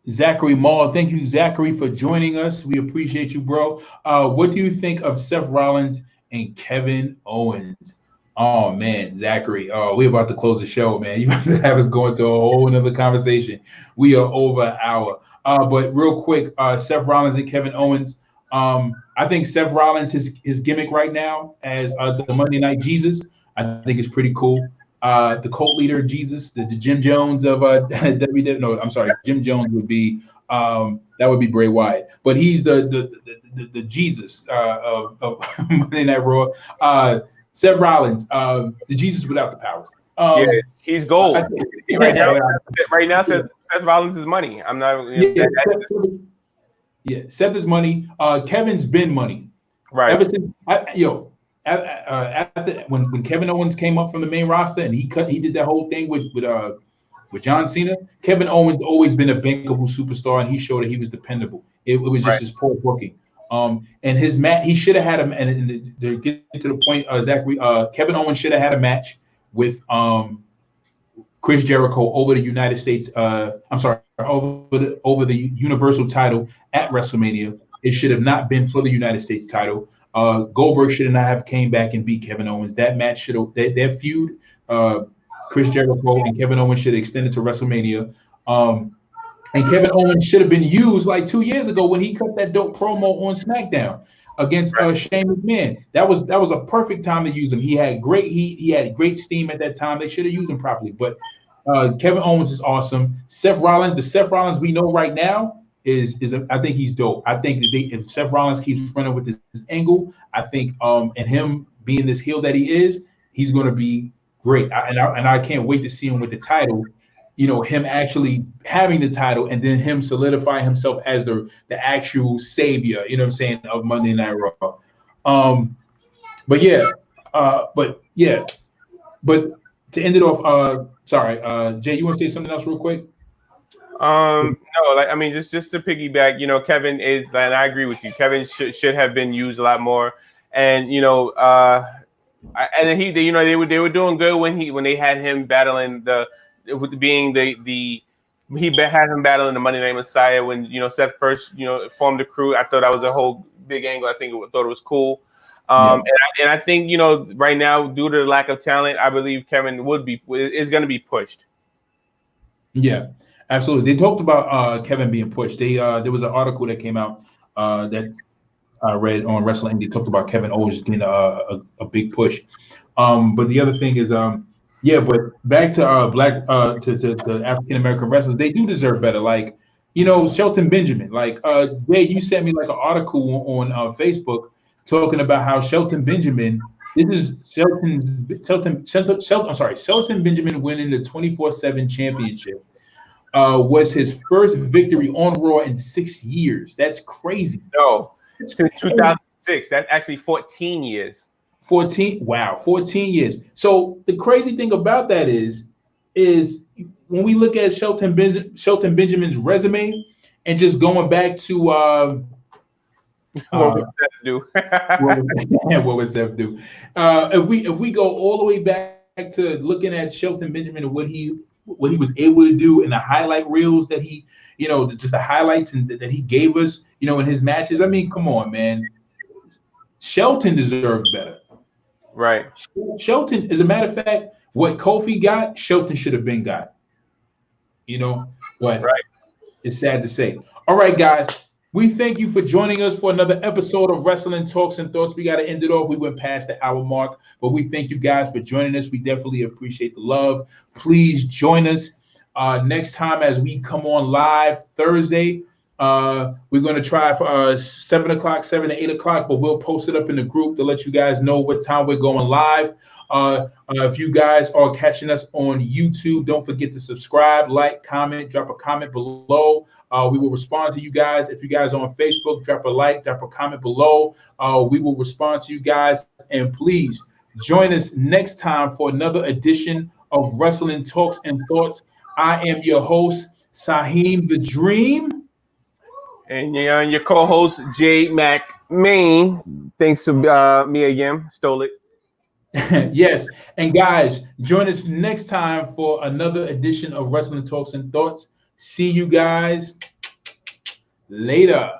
Zachary Mall? Thank you, Zachary, for joining us. We appreciate you, bro. What do you think of Seth Rollins and Kevin Owens? Oh man, Zachary. Oh, we're about to close the show, man. You about to have us go into a whole another conversation. We are over an hour. But real quick, Seth Rollins and Kevin Owens. I think Seth Rollins, his gimmick right now as the Monday Night Jesus, I think is pretty cool. The cult leader Jesus, the Jim Jones of WWE. No, I'm sorry, Jim Jones would be that would be Bray Wyatt, but he's the Jesus of Monday Night Raw. Seth Rollins, the Jesus without the powers. Yeah, he's gold. Right now, Seth Rollins is money. I'm not. Seth is money. Kevin's been money. Right. Ever since after when Kevin Owens came up from the main roster and he did that whole thing with John Cena. Kevin Owens always been a bankable superstar, and he showed that he was dependable. It was just his poor booking. And his match, he should have had him. And to get to the point, Zachary, Kevin Owens should have had a match with Chris Jericho over the United States. Over the Universal title at WrestleMania. It should have not been for the United States title. Goldberg should not have came back and beat Kevin Owens. That match should have their feud. Chris Jericho and Kevin Owens should have extended to WrestleMania. And Kevin Owens should have been used like 2 years ago when he cut that dope promo on SmackDown against Shane McMahon. That was a perfect time to use him. He had great heat. He had great steam at that time. They should have used him properly. But Kevin Owens is awesome. Seth Rollins, the Seth Rollins we know right now is I think he's dope. I think that if Seth Rollins keeps running with this angle, I think and him being this heel that he is, he's going to be great. I can't wait to see him with the title. Him actually having the title and then him solidifying himself as the actual savior, of Monday Night Raw. But to end it off, Jay, you want to say something else real quick? No, just to piggyback, Kevin is, and I agree with you. Kevin should have been used a lot more, and they were doing good when they had him battling he had him battling the Monday Night Messiah when Seth first formed the crew. I thought that was a whole big angle. I thought it was cool. And I think right now, due to the lack of talent, I believe Kevin is going to be pushed. Yeah, absolutely. They talked about Kevin being pushed. There was an article that came out that I read on Wrestling. They talked about Kevin Owens getting a big push. But the other thing is, but back to to African American wrestlers, they do deserve better. Like Shelton Benjamin. Like Jay, you sent me like an article on Facebook talking about how Shelton Benjamin. This is Shelton Benjamin winning the 24/7 championship. Was his first victory on Raw in 6 years. That's crazy. No, since 2006. That's actually 14 years. 14. Wow, 14 years. So the crazy thing about that is when we look at Shelton Benjamin's resume and just going back to what would Seth do? What would Seth do? If we go all the way back to looking at Shelton Benjamin and what he was able to do in the highlight reels that he, just the highlights and that he gave us, in his matches. I mean, come on, man. Shelton deserves better. Right. Shelton, as a matter of fact, what Kofi got, Shelton should have been got. But it's sad to say. All right, guys. We thank you for joining us for another episode of Wrestling Talks and Thoughts. We got to end it off. We went past the hour mark, but we thank you guys for joining us. We definitely appreciate the love. Please join us next time as we come on live Thursday We're going to try for 7 o'clock, 7 to 8 o'clock, but we'll post it up in the group to let you guys know what time we're going live. If you guys are catching us on YouTube, don't forget to subscribe, like, comment, drop a comment below. We will respond to you guys. If you guys are on Facebook, drop a like, drop a comment below. We will respond to you guys. And please join us next time for another edition of Wrestling Talks and Thoughts. I am your host, Saheem the Dream. And your co-host, J. Mac Main. Thanks to me again. Stole it. Yes. And guys, join us next time for another edition of Wrestling Talks and Thoughts. See you guys later.